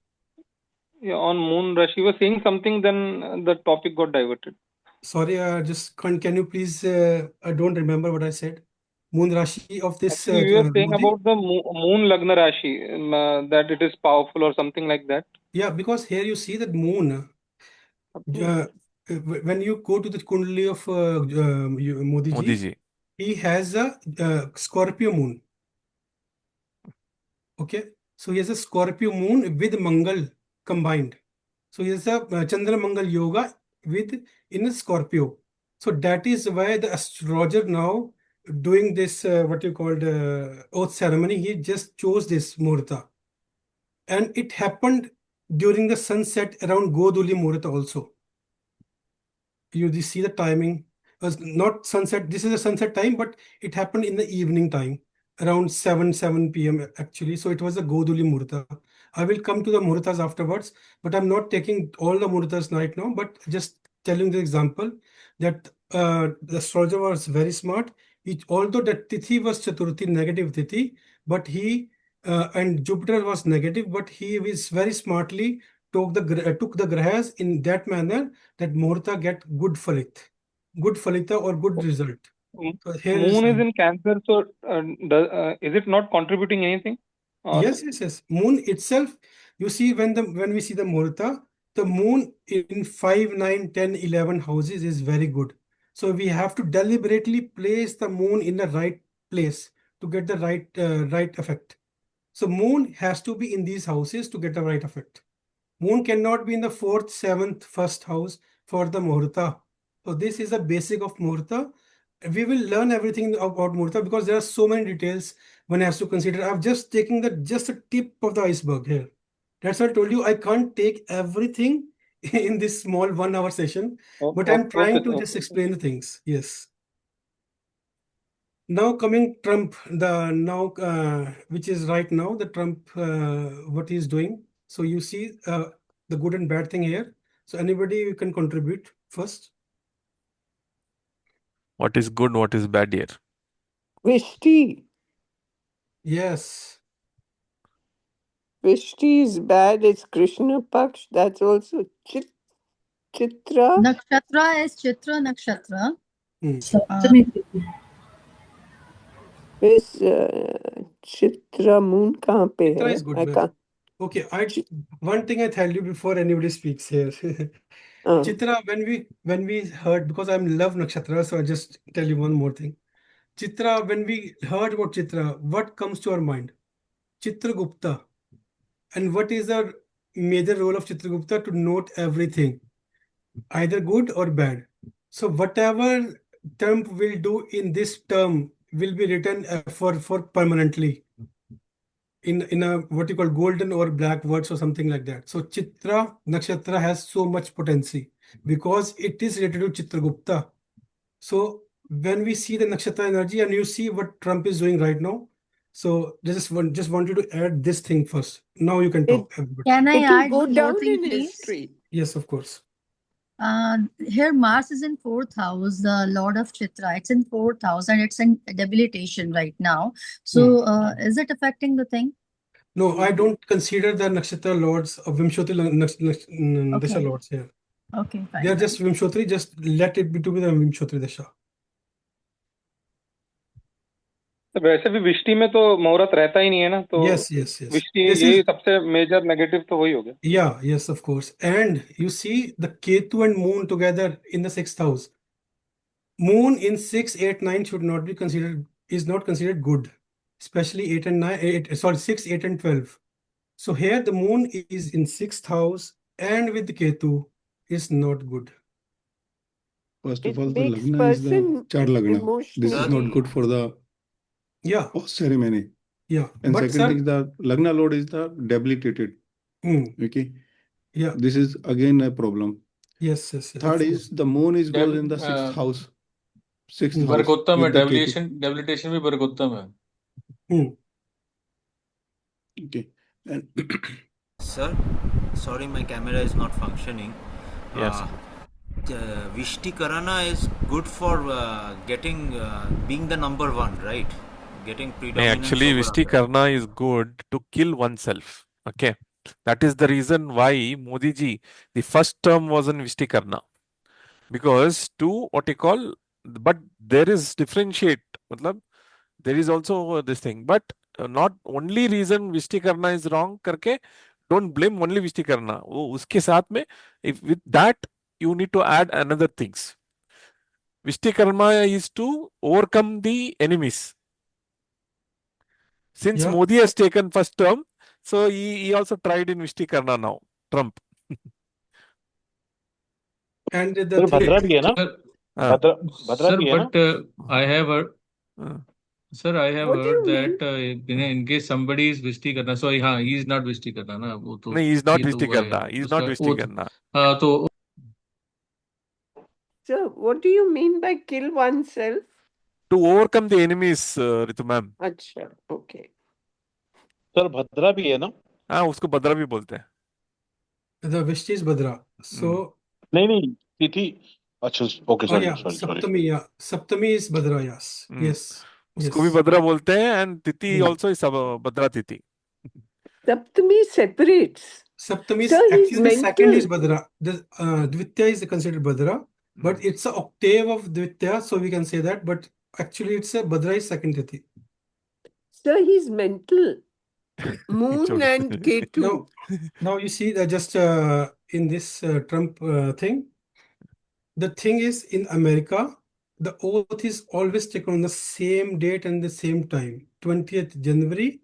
Yeah, on moon Rashi, you were saying something, then the topic got diverted. Sorry, just can you please? I don't remember what I said. Moon Rashi of this. Actually, you were saying Modi? about the moon Lagna Rashi, that it is powerful or something like that. Yeah, because here you see that moon. When you go to the Kundali of Modi Modi ji, ji. he has a Scorpio moon. Okay, so he has a Scorpio moon with Mangal combined. So he has a Chandra Mangal yoga with in a Scorpio. So that is why the astrologer now doing this what you called oath ceremony. He just chose this Muhurta, and it happened during the sunset around Goduli Muhurta also. You see the timing was not sunset. This is a sunset time, but it happened in the evening time around 7 p.m. actually. So it was a Goduli Muhurta. I will come to the Muhurtas afterwards, but I'm not taking all the Muhurtas right now, but just telling the example that the astrologer was very smart. Although that Tithi was Chaturthi, negative Tithi, but he and Jupiter was negative, but he was very smartly took the grahas in that manner that Muhurta get good falita or good result. So here Moon is in Cancer, so is it not contributing anything? Yes. Moon itself, you see when we see the Muhurta, the moon in 5, 9, 10, 11 houses is very good. So we have to deliberately place the moon in the right place to get the right effect. So moon has to be in these houses to get the right effect. Moon cannot be in the 4th, 7th, 1st house for the Muhurta. So this is the basic of Muhurta. We will learn everything about Muhurta because there are so many details one has to consider. I'm just taking just a tip of the iceberg here. That's why I told you I can't take everything in this small 1 hour session, but I'm trying to just explain the things. Yes. Now coming Trump, which is right now the Trump, what he's doing. So you see the good and bad thing here. So anybody can contribute first. What is good, what is bad here? Vishti. Yes. Vishti is bad. It's Krishna Paksh. That's also Chitra. Nakshatra is Chitra Nakshatra. Is Chitra moon kahan pe Chitra hai? is good. I can't. Okay, one thing I tell you before anybody speaks here. Chitra, when we heard, because I'm love nakshatra, so I just tell you one more thing. Chitra, when we heard about Chitra, what comes to our mind? Chitragupta. And what is the major role of Chitragupta? To note everything, either good or bad. So whatever Trump will do in this term will be written for permanently in a what you call golden or black words or something like that. So Chitra Nakshatra has so much potency because it is related to Chitragupta. So when we see the Nakshatra energy and you see what Trump is doing right now, so just wanted to add this thing first. Now you can talk. Everybody. Can I It will add go one more down thing, in please? history. Yes, of course. Here Mars is in 4th house, the Lord of Chitra. It's in 4th house and it's in debilitation right now. So is it affecting the thing? No, I don't consider the nakshatra lords of Vimshotri Dasha Okay. lords here. Okay, They are fine. just Vimshotri, just let it be to be the Vimshotri Dasha. वैसे भी विष्टि में तो मुहूर्त रहता ही नहीं है ना, तो Yes, yes, yes. Vishti This यही is, सबसे मेजर नेगेटिव तो वही हो गया. yeah, yes, of course. And you see the Ketu and Moon together in the 6th house. Moon in 6, 8, 9 should not be considered, is not considered good, especially 8 and 9, 6, 8 and 12. So here the Moon is in 6th house and with the Ketu is not good. First It of all, the makes Lagna is the person Char Lagna. This is not emotionally. good for the Yeah, post ceremony. yeah. And But second sir, thing, the Lagna Lord is the debilitated. Okay. yeah, This is again a problem. yes, yes, yes. Third is the Moon is goes in the 6th Dev- house. 6th house बरकोत्तम है, with the Ketu. Debilitation भी बरकोत्तम है. Okay. And Sir, sorry, my camera is not functioning. Yes. Vishti Karana is good for getting being the number one, right? Getting predominance. Actually, over Vishti others. Karna is good to kill oneself. Okay. That is the reason why Modi ji, the first term was in Vishti Karna. Because to what you call, but there is differentiate. Matlab, there is also this thing. But not only reason Vishti Karna is wrong करके, don't blame only Vishti Karna. वो उसके साथ में, if with that you need to add another things. Vishti Karma is to overcome the enemies. Since Yeah. Modi has taken first term, so he also tried in Vishti Karna now. Trump. And the sir Bhadra भी है ना, हाँ. भद्रा Sir, भी है ना. but I have heard, sir, I have What do heard you that in case somebody is Vishti Karna, so हाँ, he is not Vishti Karna ना, वो तो नहीं, he is not ये तो Vishti हुआ है, Karna. He is not उसका Vishti Karna. हाँ तो So, what do you mean by kill oneself? To overcome the enemies, Ritu ma'am. Acha, okay. Sir Bhadra भी है ना. हाँ, उसको भद्रा भी बोलते हैं. The Vishti is Bhadra. So, नहीं तिथि. अच्छा, okay, oh sorry, yeah, sorry. Saptami, yeah. Saptami is Bhadra, yes. Yes. उसको भी भद्रा बोलते हैं, and Tithi also is Bhadra Tithi. Saptami separates. Saptami is Sir, he's actually the second is mental. Bhadra. The Dvitya is considered Bhadra, but it's an octave of Dvitya, so we can say that. But actually, it's a Bhadra is second Tithi. Sir, he's mental. Moon and Ketu. Now you see that just in this Trump thing, the thing is in America, the oath is always taken on the same date and the same time, 20th January,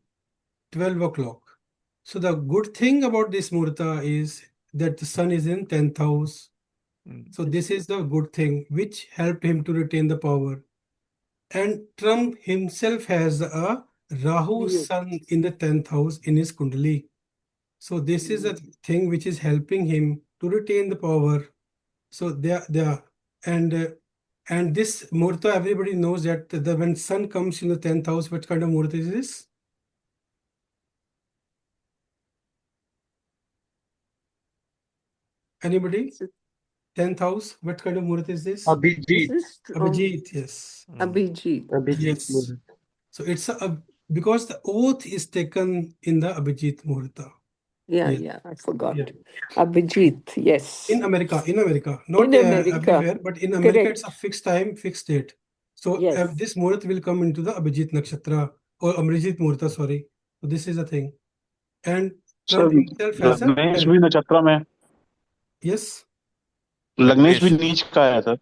12 o'clock. So the good thing about this Muhurta is that the sun is in 10th house. So this is the good thing which helped him to retain the power. And Trump himself has a Rahu sun in the 10th house in his Kundali. So this is a thing which is helping him to retain the power. So and this Muhurta, everybody knows that when sun comes in the 10th house, what kind of Muhurta is this? Anybody? 10th house, what kind of Muhurta is this? Abhijit. Abhijit, yes. Abhijit. Yes. So it's because the oath is taken in the Abhijit Muhurta. Yeah, I forgot. Abhijit, yes. In America, not In America. everywhere, but in America, Correct. it's a fixed time, fixed date. So Yes. this Muhurat will come into the Abhijit Nakshatra or Abhijit Muhurta, sorry. So this is a thing. And Trump himself has लग्नेश भी नक्षत्र में. Yes. लग्नेश भी नीच का है sir.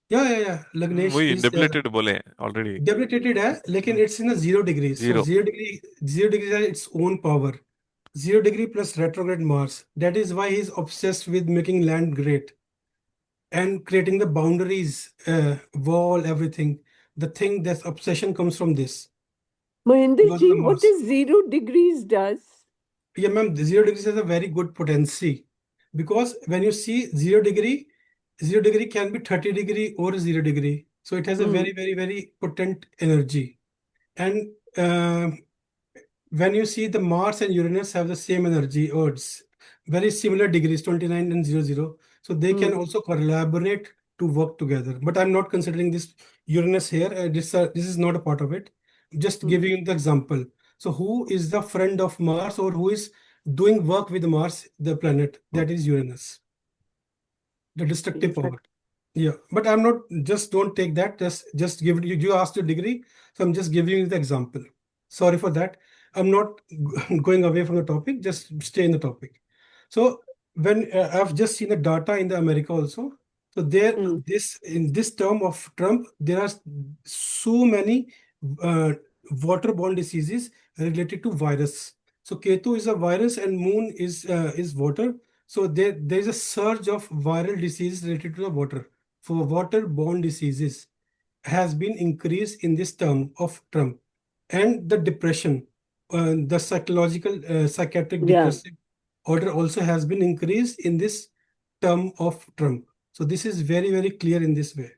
Yeah. Lagnesh वही is debilitated बोले हैं already. debilitated है, लेकिन it's in a 0 degrees. Zero. So 0 degree has its own power. 0 degree plus retrograde Mars. That is why he's obsessed with making land great and creating the boundaries, wall, everything. The thing, that obsession comes from this. Mahendra ji, what is 0 degrees does? Yeah, ma'am, the 0 degrees has a very good potency because when you see 0 degree can be 30 degree or 0 degree. So it has a very, very, very potent energy. And when you see the Mars and Uranus have the same energy, or it's very similar degrees, 29 and 00. So they can also collaborate to work together. But I'm not considering this Uranus here. This is not a part of it. Just giving you the example. So who is the friend of Mars, or who is doing work with Mars, the planet? That is Uranus, the destructive power. Yeah, but I'm not, just don't take that. Just give it, you asked your degree, so I'm just giving you the example. Sorry for that. I'm not going away from the topic, just stay in the topic. So when I've just seen the data in the America also. So there, in this term of Trump, there are so many waterborne diseases related to virus. So Ketu is a virus and Moon is water. So there is a surge of viral disease related to the water. For waterborne diseases has been increased in this term of Trump. And the depression, the psychiatric depressive order also has been increased in this term of Trump. So this is very, very clear in this way.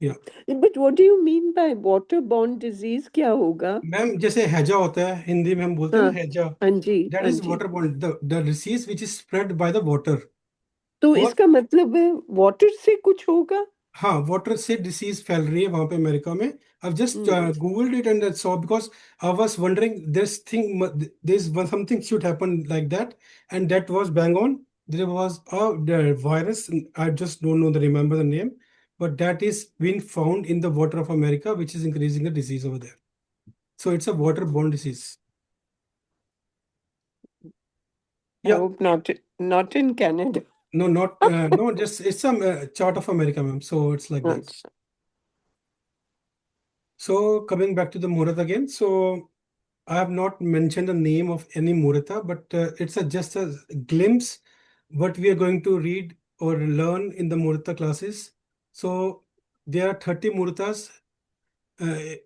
Yeah. But what do you mean by waterborne disease? क्या होगा? Ma'am जैसे हैजा होता है, हिंदी में हम बोलते हैं ना हैजा. हाँ जी, That हाँ is ji. waterborne, the disease which is spread by the water. तो इसका मतलब है वाटर से कुछ होगा? हाँ, वाटर से डिसीज फैल रही है वहां पे अमेरिका में. I've just googled it and saw, because I was wondering there's something should happen like that, and that was bang on. There was the virus, I just don't know remember the name, but that is being found in the water of America, which is increasing the disease over there. So it's a waterborne disease. I hope not in Canada. No, not no, just it's some chart of America, ma'am. So it's like that. So coming back to the Muhurta again. So I have not mentioned the name of any Muhurta, but it's just a glimpse what we are going to read or learn in the Muhurta classes. So there are 30 Muhurtas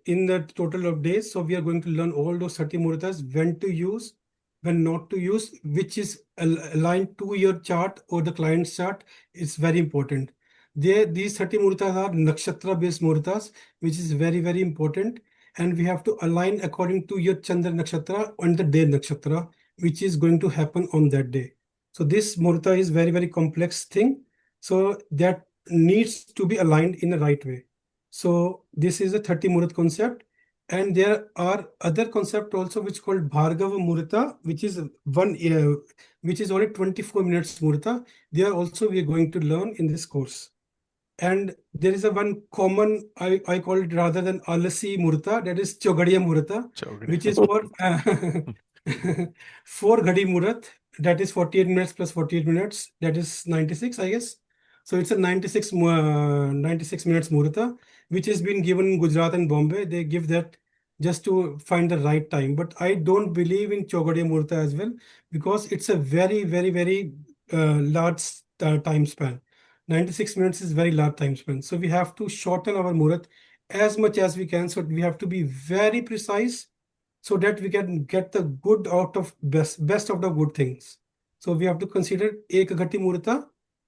in the total of days. So we are going to learn all those 30 Muhurtas, when to use, when not to use, which is aligned to your chart or the client's chart. It's very important. These 30 Muhurtas are nakshatra based Muhurtas, which is very, very important. And we have to align according to your Chandra nakshatra and the day nakshatra, which is going to happen on that day. So this Muhurta is very, very complex thing. So that needs to be aligned in the right way. So this is the 30 Muhurat concept. And there are other concept also which called Bhargava Muhurta, which is which is only 24 minutes Muhurta. There also we are going to learn in this course. And there is a one common, I call it rather than Alasi Muhurta, that is Chogadiya Muhurta, which is for 4 Ghadi Muhurat, that is 48 minutes plus 48 minutes, that is 96, I guess. So it's a 96 minutes Muhurta, which has been given in Gujarat and Bombay. They give that just to find the right time. But I don't believe in Chogadiya Muhurta as well, because it's a very, very, very large time span. 96 minutes is very large time span. So we have to shorten our Muhurat as much as we can. So we have to be very precise so that we can get the good out of best of the good things. So we have to consider Ekagati Muhurta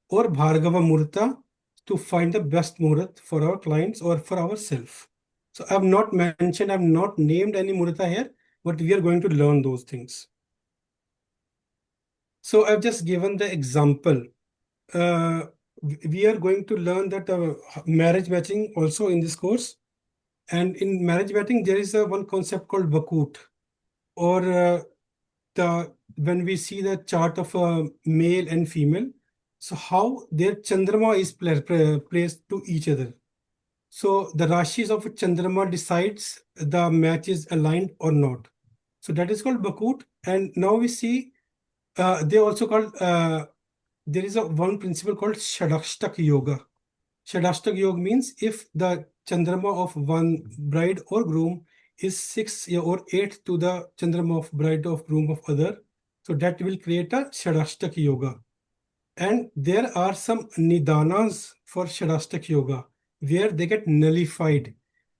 or Bhargava Muhurta to find the best Muhurat for our clients or for ourselves. So I have not mentioned, I have not named any Muhurta here, but we are going to learn those things. So I've just given the example. We are going to learn that marriage matching also in this course. And in marriage matching, there is one concept called Vakut, or when we see the chart of a male and female, so how their Chandrama is placed to each other. So the Rashis of Chandrama decides the match is aligned or not. So that is called Vakut. And now we see they also called there is one principle called Shadashtak Yoga. Shadashtak Yoga means if the Chandrama of one bride or groom is 6 or 8 to the Chandrama of bride or groom of other, so that will create a Shadashtak Yoga. And there are some Nidanas for Shadashtak Yoga where they get nullified.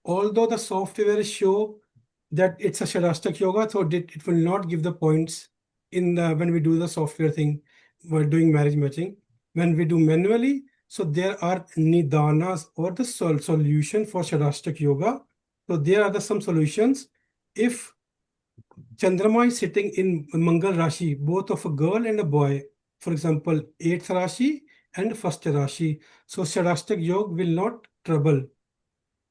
Although the software show that it's a Shadashtak Yoga, so it will not give the points in when we do the software thing. We're doing marriage matching. When we do manually, so there are Nidanas or the solution for Shadashtak Yoga. So there are some solutions. If Chandrama is sitting in Mangal Rashi, both of a girl and a boy, for example, 8th Rashi and 1st Rashi, so Shadashtak Yoga will not trouble.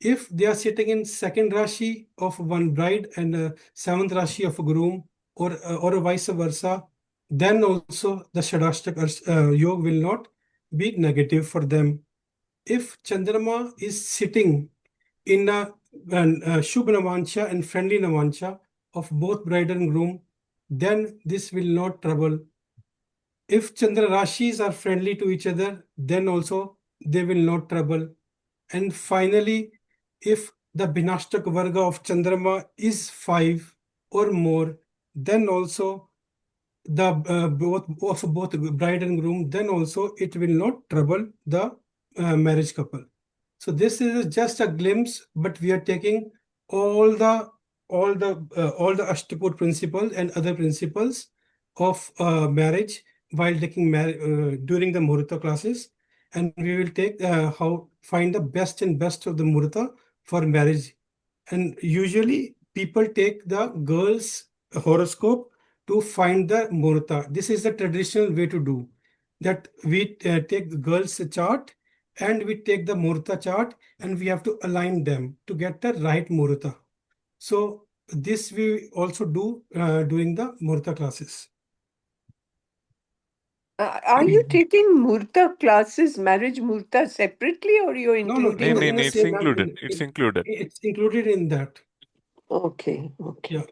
If they are sitting in second Rashi of one bride and seventh Rashi of a groom, or vice versa, then also the Shadashtak Yoga will not be negative for them. If Chandrama is sitting in a Shubh Navancha and friendly Navancha of both bride and groom, then this will not trouble. If Chandra Rashis are friendly to each other, then also they will not trouble. And finally, if the Bhinashtak Varga of Chandrama is 5 or more, then also the both bride and groom, then also it will not trouble the marriage couple. So this is just a glimpse, but we are taking all the Ashtakot principles and other principles of marriage while taking during the Muhurta classes, and we will take how find the best and best of the Muhurta for marriage. And usually people take the girl's horoscope to find the Muhurta. This is the traditional way to do that. We take the girl's chart and we take the Muhurta chart and we have to align them to get the right Muhurta. So this we also do during the Muhurta classes. Are you taking Muhurta classes, marriage Muhurta separately, or you're including No, it? it's included. It's included. It's included in that. Okay. Yeah.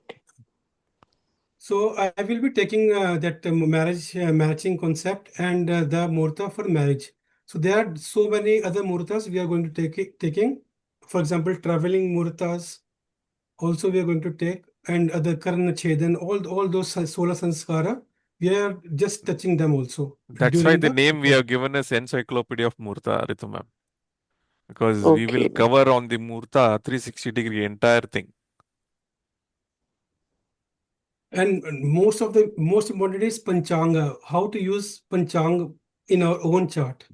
So I will be taking that marriage matching concept and the Muhurta for marriage. So there are so many other Muhurtas we are going to taking. For example, traveling Muhurtas also we are going to take, and other Karna Chedan, all those Sola Sanskara, we are just touching them also. That's why the name we have given as Encyclopedia of Muhurta, Ritu ma'am. Because we will cover on the Muhurta 360-degree entire thing. And most important is Panchanga, how to use Panchanga in our own chart.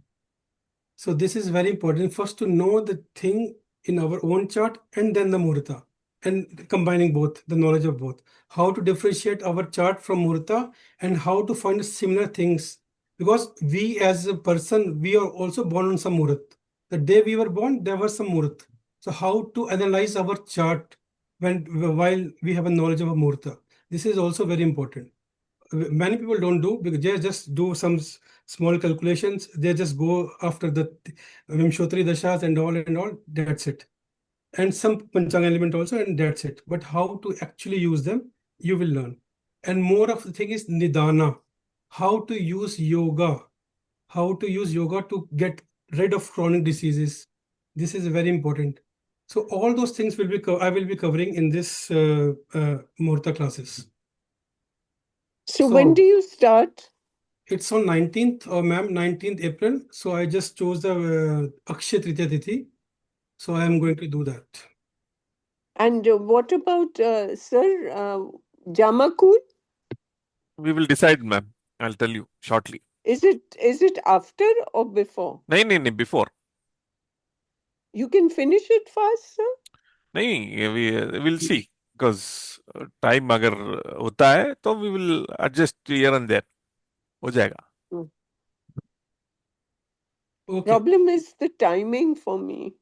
So this is very important. First to know the thing in our own chart and then the Muhurta, and combining both, the knowledge of both. How to differentiate our chart from Muhurta and how to find similar things. Because we as a person, we are also born on some Muhurat. The day we were born, there was some Muhurat. So how to analyze our chart while we have a knowledge of a Muhurta. This is also very important. Many people don't do, because they just do some small calculations. They just go after the Vimshotri Dashas and all, that's it. And some Panchanga element also, and that's it. But how to actually use them, you will learn. And more of the thing is Nidana, how to use yoga, to get rid of chronic diseases. This is very important. So all those things will be I will be covering in this Muhurta classes. So when do you start? It's on 19th, ma'am, 19th April. So I just chose the Akshay Tritiya Tithi. So I am going to do that. And what about, sir, Jamakol? We will decide, ma'am. I'll tell you shortly. Is it after or before? No, before. You can finish it fast, sir? No, we will see. Because time अगर होता है तो we will adjust here and there. हो जाएगा. Okay. Problem is the timing for me.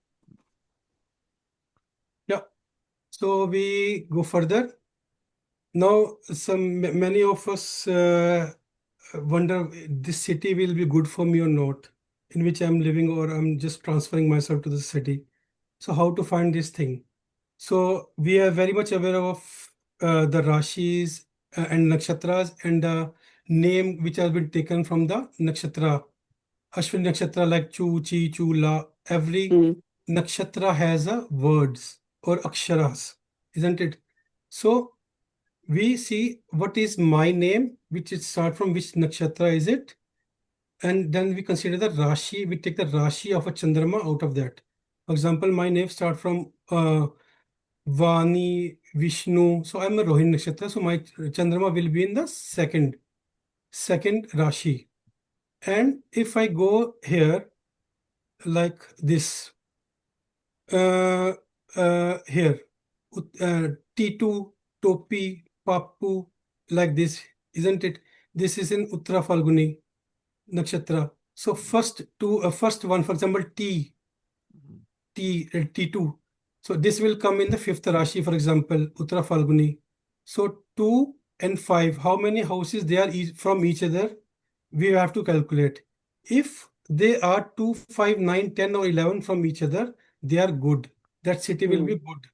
Yeah. So we go further. Now, many of us wonder this city will be good for me or not, in which I'm living, or I'm just transferring myself to the city. So how to find this thing? So we are very much aware of the Rashis and Nakshatras and the name which has been taken from the Nakshatra. Ashwin Nakshatra, like Chu, Chi, Chula. Every Nakshatra has a words or aksharas, isn't it? So we see what is my name, which is start from which nakshatra is it, and then we consider the Rashi. We take the Rashi of a Chandrama out of that. For example, my name start from Vani, Vishnu. So I'm a Rohini nakshatra. So my Chandrama will be in the second Rashi. And if I go here like this, here, T2, Topi, Papu, like this, isn't it? This is in Uttara Falguni Nakshatra. So first one, for example, T2. So this will come in the fifth Rashi, for example, Uttara Falguni. So 2 and 5, how many houses they are from each other, we have to calculate. If they are 2, 5, 9, 10 or 11 from each other, they are good. That city will be good.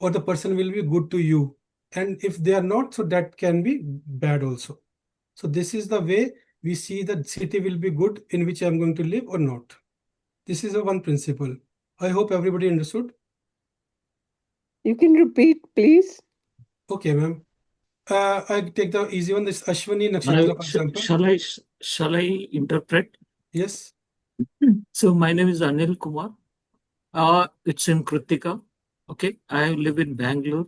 Or the person will be good to you. And if they are not, so that can be bad also. So this is the way we see that city will be good in which I am going to live or not. This is a one principle. I hope everybody understood. You can repeat, please. Okay, ma'am. I take the easy one. This Ashwini Nakshatra, for example. Shall I interpret? Yes. So my name is Anil Kumar. It's in Kritika. Okay, I live in Bangalore.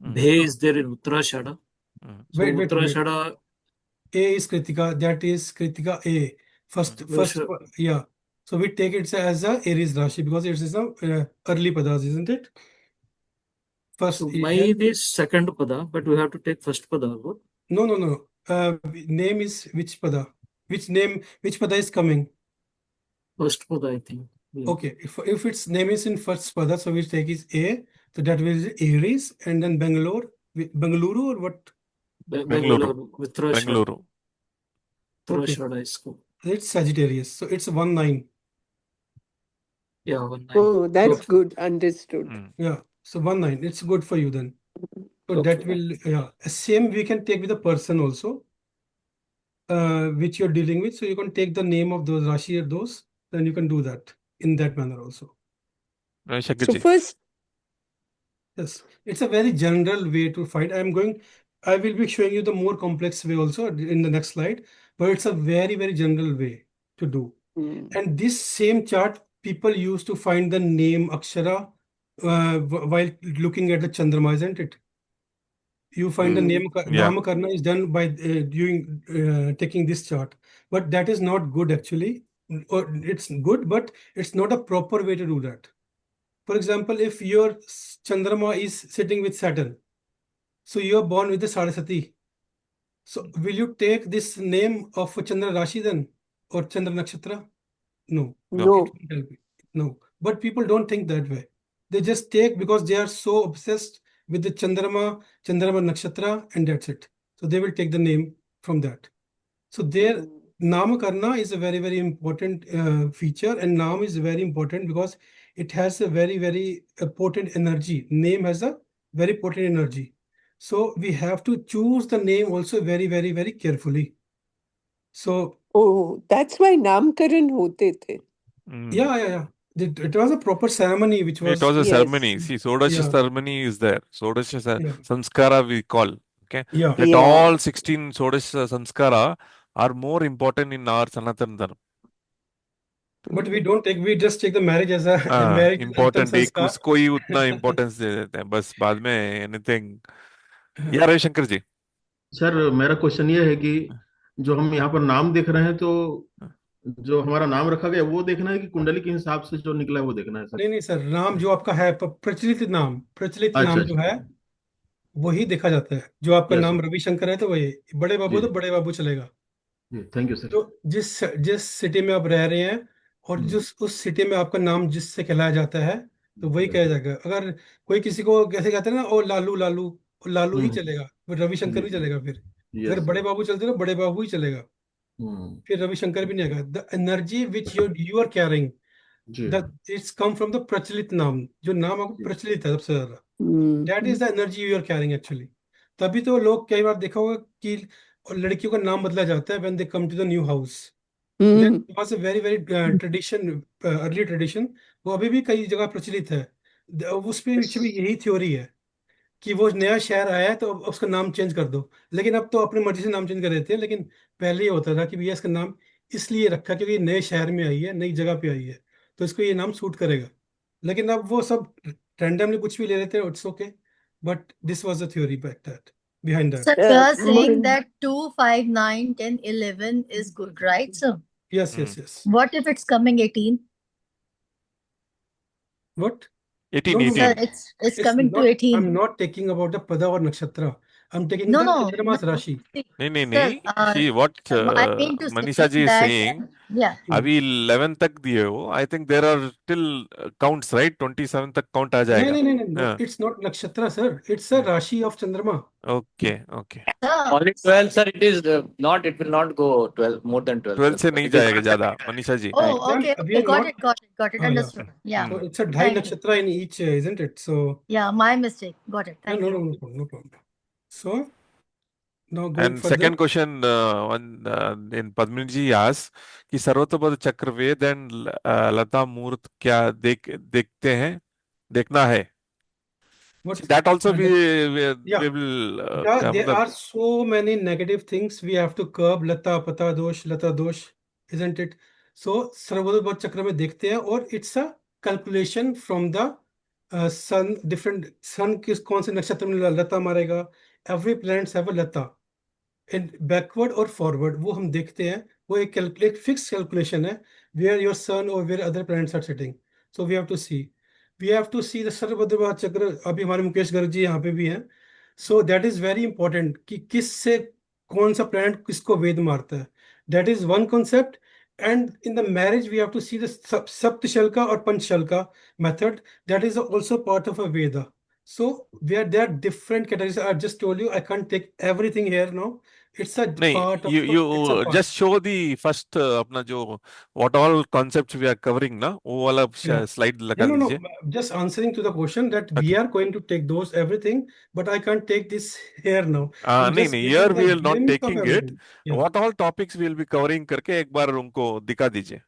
Bhe is there in Uttarashada. So Wait. Uttarashada. A is Kritika. That is Kritika A. First, yeah. So we take it as a Aries Rashi because it is a early padas, isn't it? First. So mine is second pada, but we have to take first pada. What? No. Name is which pada? Which pada is coming? First pada, I think. Yeah. Okay, if its name is in first pada, so we take is A, so that will be Aries, and then Bangalore, Bengaluru or what? Bengaluru. Bengaluru. Uttarashada is good. It's Sagittarius, so it's 1-9. Yeah, 1-9. Oh, that's good. Understood. Yeah, so 1-9. It's good for you then. So that will, yeah. Same we can take with the person also, which you're dealing with. So you can take the name of those Rashi or those, then you can do that in that manner also. So first, yes, it's a very general way to find. I will be showing you the more complex way also in the next slide, but it's a very, very general way to do. And this same chart, people used to find the name Akshara while looking at the Chandrama, isn't it? You find the name, Namakarna is done by taking this chart, but that is not good actually. Or it's good, but it's not a proper way to do that. For example, if your Chandrama is sitting with Saturn, so you are born with the Saraswati. So will you take this name of Chandra Rashi then? Or Chandra Nakshatra? No. No. But people don't think that way. They just take because they are so obsessed with the Chandrama Nakshatra, and that's it. So they will take the name from that. So their Namakarna is a very, very important feature, and Nam is very important because it has a very, very potent energy. Name has a very potent energy. So we have to choose the name also very, very, very carefully. So. Oh, that's why Namkaran hote the. Yeah. It was a proper ceremony which was. It was a ceremony. See, Sodasha ceremony is there. Sodasha sanskara we call. Okay. Yeah. That all 16 Sodasha sanskara are more important in our Sanatan Dharma. But we don't take, we just take the marriage as a marriage. Important एक उसको ही उतना importance दे देते हैं बस बाद में anything. या रविशंकर जी. Sir मेरा क्वेश्चन ये है कि जो हम यहाँ पर नाम देख रहे हैं तो जो हमारा नाम रखा गया वो देखना है कि कुंडली के हिसाब से जो निकला है वो देखना है सर? नहीं सर, नाम जो आपका है प्रचलित नाम जो है वही देखा जाता है. जो आपका नाम रविशंकर है तो वही, बड़े बाबू तो बड़े बाबू चलेगा. Thank you sir. तो जिस सिटी में आप रह रहे हैं और जिस उस सिटी में आपका नाम जिससे कहलाया जाता है तो वही कहा जाएगा. अगर कोई किसी को कैसे कहते हैं ना, ओ लालू ही चलेगा, रविशंकर भी चलेगा. फिर अगर बड़े बाबू चलते ना, बड़े बाबू ही चलेगा, फिर रविशंकर भी नहीं आएगा. The energy which you are carrying, it's come from the प्रचलित नाम. जो नाम आपको प्रचलित है सबसे ज्यादा, that is the energy you are carrying actually. तभी तो लोग कई बार देखा होगा कि लड़कियों का नाम बदला जाता है when they come to the new house. That was a very, very tradition, early tradition. वो अभी भी कई जगह प्रचलित है. उस पे पीछे भी यही थ्योरी है कि वो नया शहर आया है तो उसका नाम चेंज कर दो. लेकिन अब तो अपनी मर्जी से नाम चेंज कर देते हैं. लेकिन पहले ये होता था कि भैया इसका नाम इसलिए रखा क्योंकि नए शहर में आई है, नई जगह पे आई है, तो इसको ये नाम सूट करेगा. लेकिन अब वो सब रैंडमली कुछ भी ले लेते हैं. It's okay, but this was the theory behind that. So you are saying that 2, 5, 9, 10, 11 is good, right, sir? Yes. What if it's coming 18? What? 18. Sir, it's coming to 18. I'm not taking about the pada or nakshatra. I'm taking No, the no, Chandrama's no. Rashi. See, नहीं sir, नहीं she what I mean to Manisha say ji is that, saying yeah. अभी 11 तक दिए हो I think there are still counts right 27 तक count आ No, जाएगा no, no, no, no. हाँ It's not nakshatra, sir. It's a Rashi of Chandrama. okay okay Sir, Only 12, sir. It is not. It will not go 12 more than 12, 12 sir. से नहीं It is जाएगा ज्यादा Manisha ji oh, Ma'am, okay, we okay, are got not. it, got it, got it. Yeah. Understood. Yeah. So it's a dhai Thank you. nakshatra in each, isn't it? So Yeah, my mistake. Got it. no, Thank no, no, you. no problem, no problem. So now going and further. second question in Padmini ji asks कि सर्वतोपद चक्र वेद and लता मूर्त क्या देखते हैं देखना है What? that also we Yeah. we will Yeah, क्या there मतलब are so many negative things we have to curb. Lata dosh, isn't it? So Sarvodabhat Chakra में देखते हैं और it's a calculation from the sun, different sun किस कौन से नक्षत्र में लता मारेगा. Every planets have a lata. And backward or forward वो हम देखते हैं. वो एक calculate fixed calculation है where your sun or where other planets are sitting. So we have to see. We have to see the सर्वभद्रवाद चक्र. अभी हमारे मुकेश गर्ग जी यहाँ पे भी हैं. So that is very important कि किस से कौन सा planet किसको वेद मारता है. That is one concept. And in the marriage we have to see the Saptashalka or Panchalka method. That is also part of a Veda. So where there are different categories. I just told you I can't take everything here now. It's a नहीं part of it's a you part. just show the first अपना जो what all concepts we are covering ना वो वाला Yeah. slide No, लगा no, no. दीजिए Just answering to the question that we okay are going to take those everything, but I can't take this here now. I'm नहीं just नहीं giving here the we will not glimpse of taking it everything. Yeah. what all topics we will be covering करके एक बार उनको दिखा दीजिए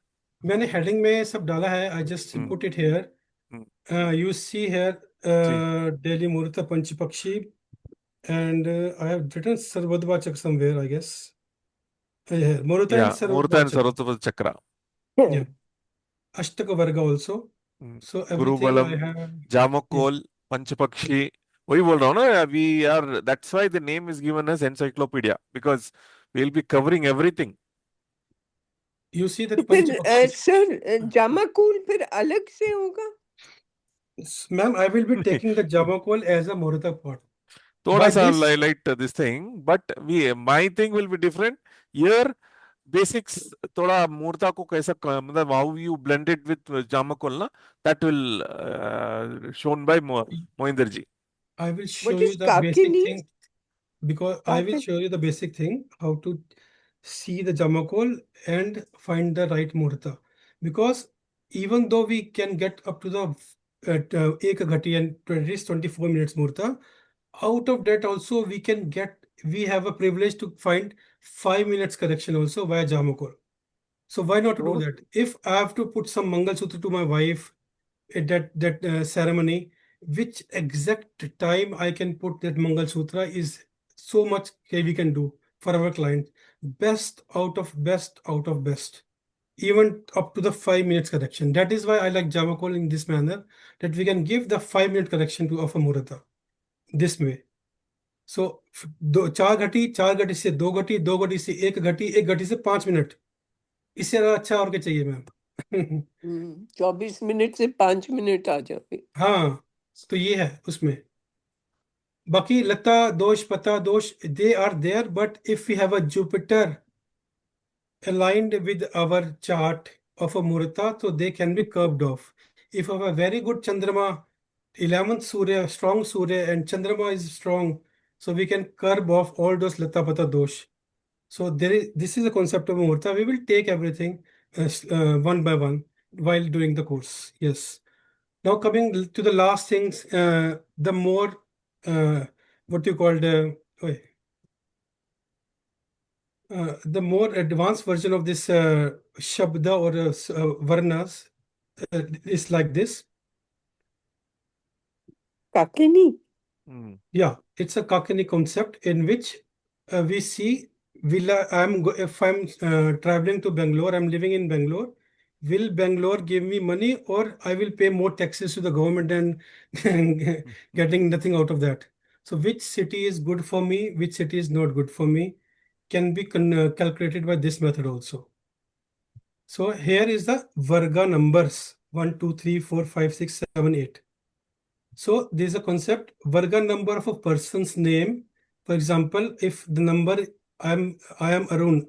मैंने heading में सब डाला है. I just put it here. You see here Delhi Muhurta Panch Pakshi, and I have written Sarvadvachak somewhere, I guess. Yeah, Muhurta and Muhurta and Sarvatobhadra. Sarvatobhadra chakra Yeah. Ashtakvarga also. So everything I Gurubalam have. Jamakol Panchapakshi वही बोल रहा हूँ ना we are that's why the name is given as encyclopedia because we will be covering everything You see that Panch Pakshi. Sir जामाकुल फिर अलग से होगा Ma'am, I will be taking the Jamakol as a Muhurta part. थोड़ा By सा this, light this thing but we my thing will be different here basics थोड़ा मूर्ता को कैसा मतलब how you blend it with Jamakol ना that will shown by Mohinder ji I will show what you is the basic kakini thing because I will show you the basic thing how to see the Jamakol and find the right Muhurta. Because even though we can get up to the Ek Ghati and 24 minutes Muhurta, out of that also we have a privilege to find 5 minutes correction also via Jamakol. So why not to do that? If I have to put some Mangal Sutra to my wife at that ceremony, which exact time I can put that Mangal Sutra is so much we can do for our client. Best out of best. Even up to the 5 minutes correction. That is why I like Jamakol in this manner, that we can give the 5-minute correction to of a Muhurta this way. So 4 घटी से 2 घटी, 2 घटी से 1 घटी, 1 घटी से 5 minute. इससे ज्यादा अच्छा और क्या चाहिए मैम? 24 मिनट से 5 मिनट आ जाए हाँ, तो ये है उसमें. बाकी लता दोष पता दोष they are there, but if we have a Jupiter aligned with our chart of a Muhurta, so they can be curved off. If we have a very good Chandrama, 11th Surya, strong Surya, and Chandrama is strong, so we can curb off all those Lata Pata dosh. So this is the concept of Muhurta. We will take everything one by one while doing the course. Yes. Now coming to the last things, the more what you call the more advanced version of this Shabda or Varnas is like this. kakini Yeah, it's a Kakini concept in which we see if I'm traveling to Bangalore, I'm living in Bangalore. Will Bangalore give me money or I will pay more taxes to the government and getting nothing out of that? So which city is good for me, which city is not good for me can be calculated by this method also. So here is the Varga numbers 1, 2, 3, 4, 5, 6, 7, 8. So there is a concept Varga number of a person's name For example, if the number I am Arun,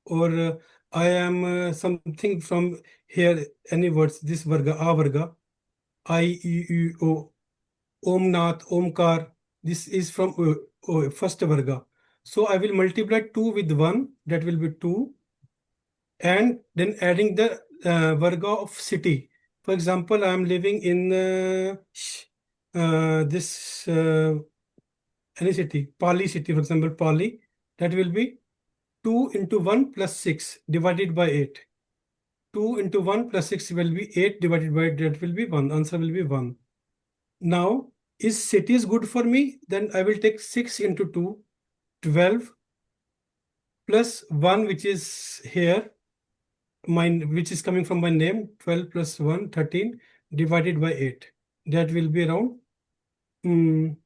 or I am something from here, any words, this varga, A varga, I, E, U, O, Om Nath, Omkar, this is from first varga. So I will multiply 2 with 1, that will be 2, and then adding the varga of city. For example, I am living in this any city, Pali city, for example, Pali, that will be 2 into 1 plus 6 divided by 8. 2 into 1 plus 6 will be 8 divided by 8, that will be 1. Answer will be 1. Now, is cities good for me? Then I will take 6 into 2, 12, plus 1, which is here, which is coming from my name, 12 plus 1, 13, divided by 8. That will be around 1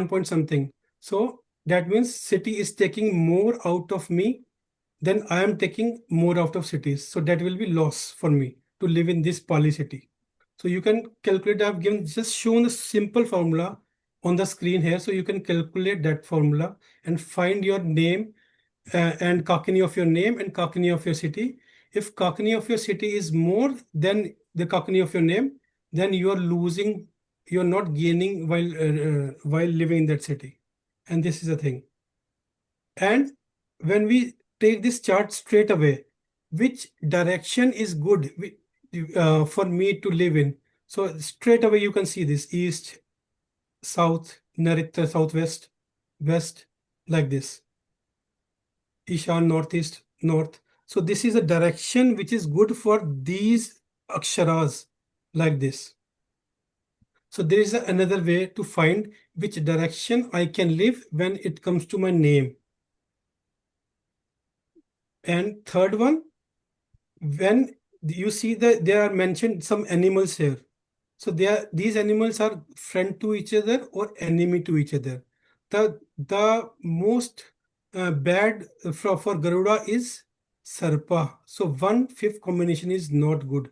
point something. So that means city is taking more out of me than I am taking more out of cities. So that will be loss for me to live in this Pali city. So you can calculate. I've given just shown a simple formula on the screen here. So you can calculate that formula and find your name and Kakini of your name and Kakini of your city. If Kakini of your city is more than the Kakini of your name, then you are losing, you're not gaining while living in that city. And this is the thing. And when we take this chart straight away, which direction is good for me to live in? So straight away you can see this: east, south, Narita, southwest, west, like this. Ishan, northeast, north. So this is a direction which is good for these aksharas, like this. So there is another way to find which direction I can live when it comes to my name. And third one, when you see that there are mentioned some animals here. So these animals are friend to each other or enemy to each other. The most bad for Garuda is Sarpa. So 1/5 combination is not good.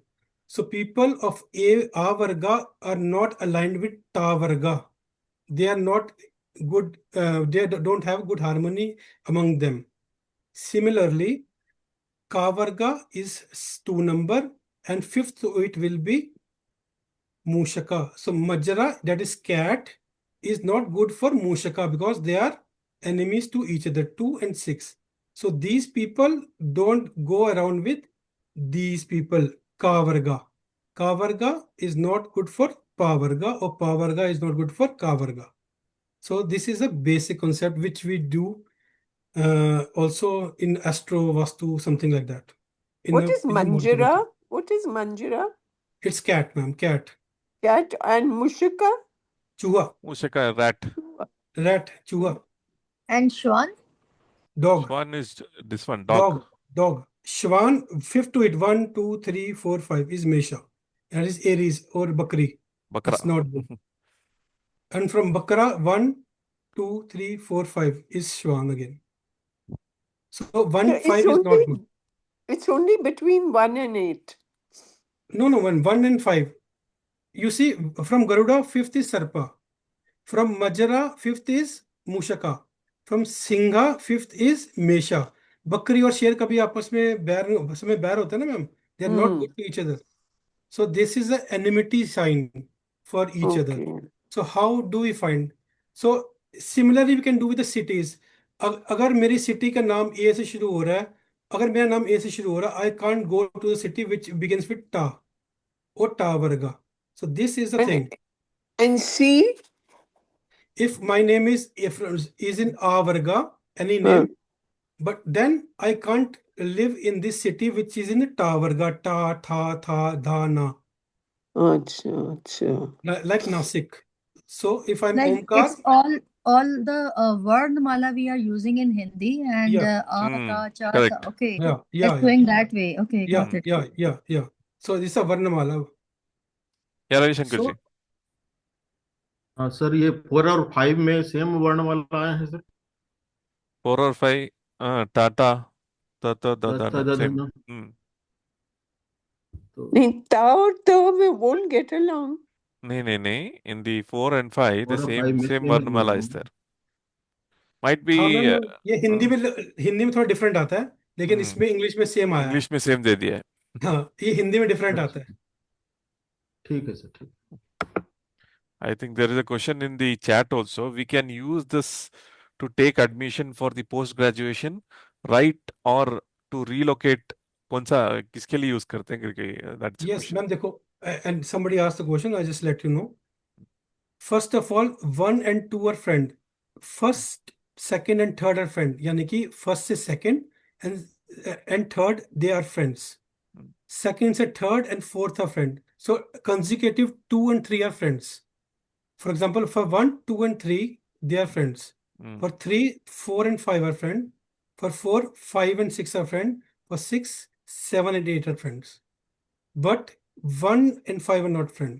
So people of A Varga are not aligned with Ta Varga. They are not good. They don't have good harmony among them. Similarly, Ka Varga is 2 number, and fifth to it will be Mushaka. So Majra, that is cat, is not good for Mushaka because they are enemies to each other, 2 and 6. So these people don't go around with these people, Kavarga. Kavarga is not good for Pavarga, or Pavarga is not good for Kavarga. So this is a basic concept which we do also in Astro, Vastu, something like that. What is Manjira? What is Manjira? It's cat, ma'am, cat. Cat. And Mushaka? Chuha. Mushaka, rat. Rat, chuha. And Shwan? Dog. Shwan is this one, dog. Dog. Shwan, 5 to it, 1, 2, 3, 4, 5 is Mesha. That is Aries or Bakri. Bakra. It's not good. And from Bakra, 1, 2, 3, 4, 5 is Shwan again. So 1, 5 is not good. It's only between 1 and 8. No, 1 and 5. You see, from Garuda, 5th is Sarpa. From Majra, 5th is Mushaka. From Singha, 5th is Mesha. बकरी और शेर कभी आपस में बैर होता है ना ma'am, they are not good to each other. So this is the enmity sign for each other. So how do we find? So similarly we can do with the cities. अगर मेरी city का नाम A से शुरू हो रहा है, अगर मेरा नाम A से शुरू हो रहा है, I can't go to the city which begins with Ta or Ta Varga. So this is the thing. And C? If my name is in A Varga, any name, but then I can't live in this city which is in the Ta Varga, Ta, Tha, Tha, Dha, Na. Like Nasik. So if I'm like Omkar, it's all the Varnamala we are using in Hindi, and Ta, Cha, Correct. Ta. Okay, Yeah, it's going that way. Okay, got it. Yeah. So this is a Varnamala. Yeah, Ravi Shankar ji. हाँ sir, ये 4 और 5 में same वर्ण वाला आया है sir. 4 और 5, Tata, same. नहीं, Ta और Ta we won't get along. नहीं. In the 4 and 5, the 4 और 5 same में same सेम ही Varnamala बोलता is हूँ। there. Might हाँ be मैम, ये हिंदी में थोड़ा डिफरेंट आता है, लेकिन इसमें इंग्लिश में सेम आया है। इंग्लिश में सेम दे दिया है. हाँ, ये हिंदी में डिफरेंट आता है। ठीक है सर, ठीक। I think there is a question in the chat also. We can use this to take admission for the post graduation, right? Or to relocate. कौन सा किसके लिए यूज करते हैं करके, that's the yes question. Ma'am, देखो, and somebody asked the question, I just let you know. First of all, 1 and 2 are friend. First, second and third are friend, यानी कि फर्स्ट से second and third they are friends. Second से third and fourth are friend. So consecutive 2 and 3 are friends. For example, for 1, 2, and 3, they are friends. For 3, 4, and 5 are friends. For 4, 5, and 6 are friends. For 6, 7, and 8 are friends. But 1 and 5 are not friends.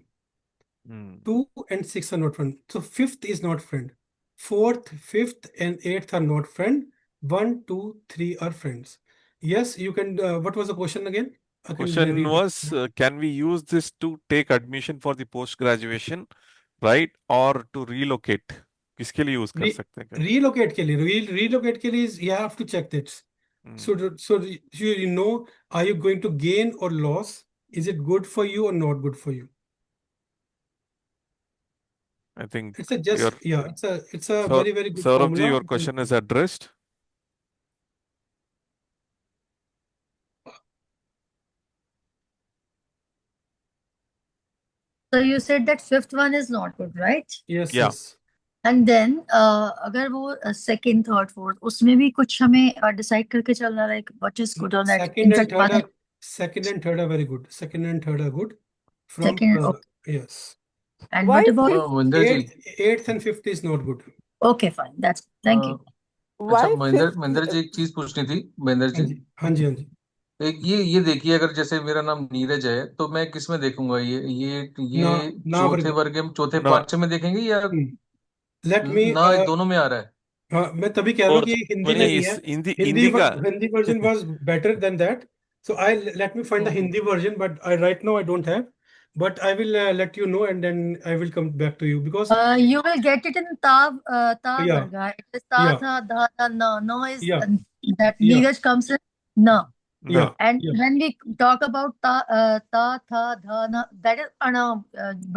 2 and 6 are not friends. So 5th is not friend. 4th, 5th, and 8th are not friend. 1, 2, 3 are friends. Yes, you can. What was the question again? I can Question read it. was, can we use this to take admission for the post graduation, right? Or to relocate? किसके लिए use कर सकते हैं? Relocate के लिए, relocate के लिए you have to check this. So you know, are you going to gain or loss? Is it good for you or not good for you? I think It's a just it's a very very good Saurabh ji, formula. your question is addressed. So you said that 5th one is not good, right? Yes, Yeah. yes. And then अगर वो second, third, fourth उसमें भी कुछ हमें decide करके चलना, like what is good or not. Second and third are very good. Second and third are good. From Second, okay. yes. And what about eighth and fifth is not good. Okay, fine. That's thank you. अच्छा, महेंद्र जी, एक चीज पूछनी थी महेंद्र जी. हाँ जी, हाँ जी. एक ये देखिए, अगर जैसे मेरा नाम नीरज है तो मैं किस में देखूंगा? ये चौथे वर्ग में, चौथे पांच में देखेंगे या लेट मी ना दोनों में आ रहा है? हाँ, मैं तभी कह रहा हूँ कि हिंदी में नहीं है. Hindi version was better than that. So let me find the Hindi version, but right now I don't have. But I will let you know, and then I will come back to you because you will get it in ta varga. It is ta tha dha na na. No is that Neeraj comes in na. Yeah. And when we talk about ta tha dha na, that is ana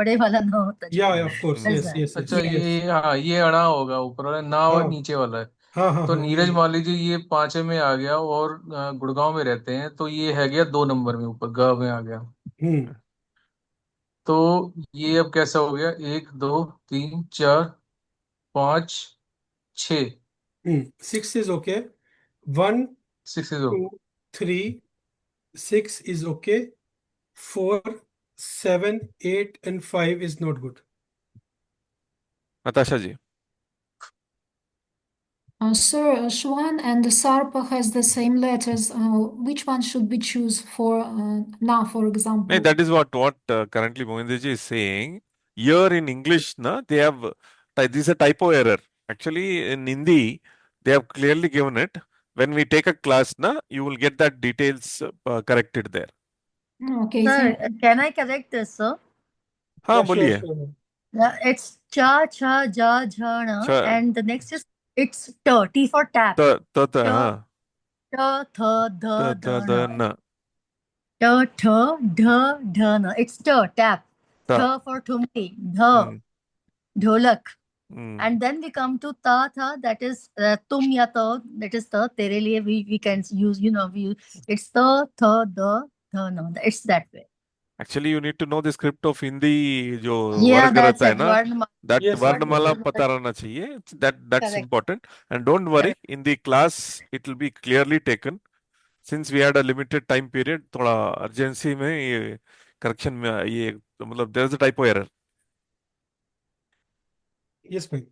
bade wala na hota है. Yeah, of course. Yes. अच्छा, ये अड़ा होगा ऊपर वाला, ना और नीचे वाला है. तो नीरज मान लीजिए ये 5 में आ गया और गुड़गांव में रहते हैं, तो ये है गया 2 नंबर में, ऊपर ग में आ गया. तो ये अब कैसा हो गया? 1 2 3 4 5 6. 6 is okay. 1 6 is 2 3 6 is okay. 4 7 8 and 5 is not good. Natasha ji. Sir, Shwan and Sarpa has the same letters. Which one should we choose for now, for example? That is what currently Mohinder ji is saying. Here in English, they have this is a typo error. Actually, in Hindi, they have clearly given it. When we take a class, you will get that details corrected there. Okay. Sir, can I correct this, sir? हाँ, बोलिए. It's cha cha ja jhana, and the next is it's T for tap. Ta th the na. Dhana. It's tap. Th for tumti. Dholak. And then we come to ta tha, that is tum ya ta, that is ta. Tere liye we can use, it's ta tha da na. It's that way. Actually, you need to know the script of Hindi जो वर्ग रहता है ना, that वर्णमाला पता रहना चाहिए. That's important. And don't worry, in the class it will be clearly taken. Since we had a limited time period, थोड़ा urgency में ये correction में ये मतलब there is a typo error. Yes, ma'am.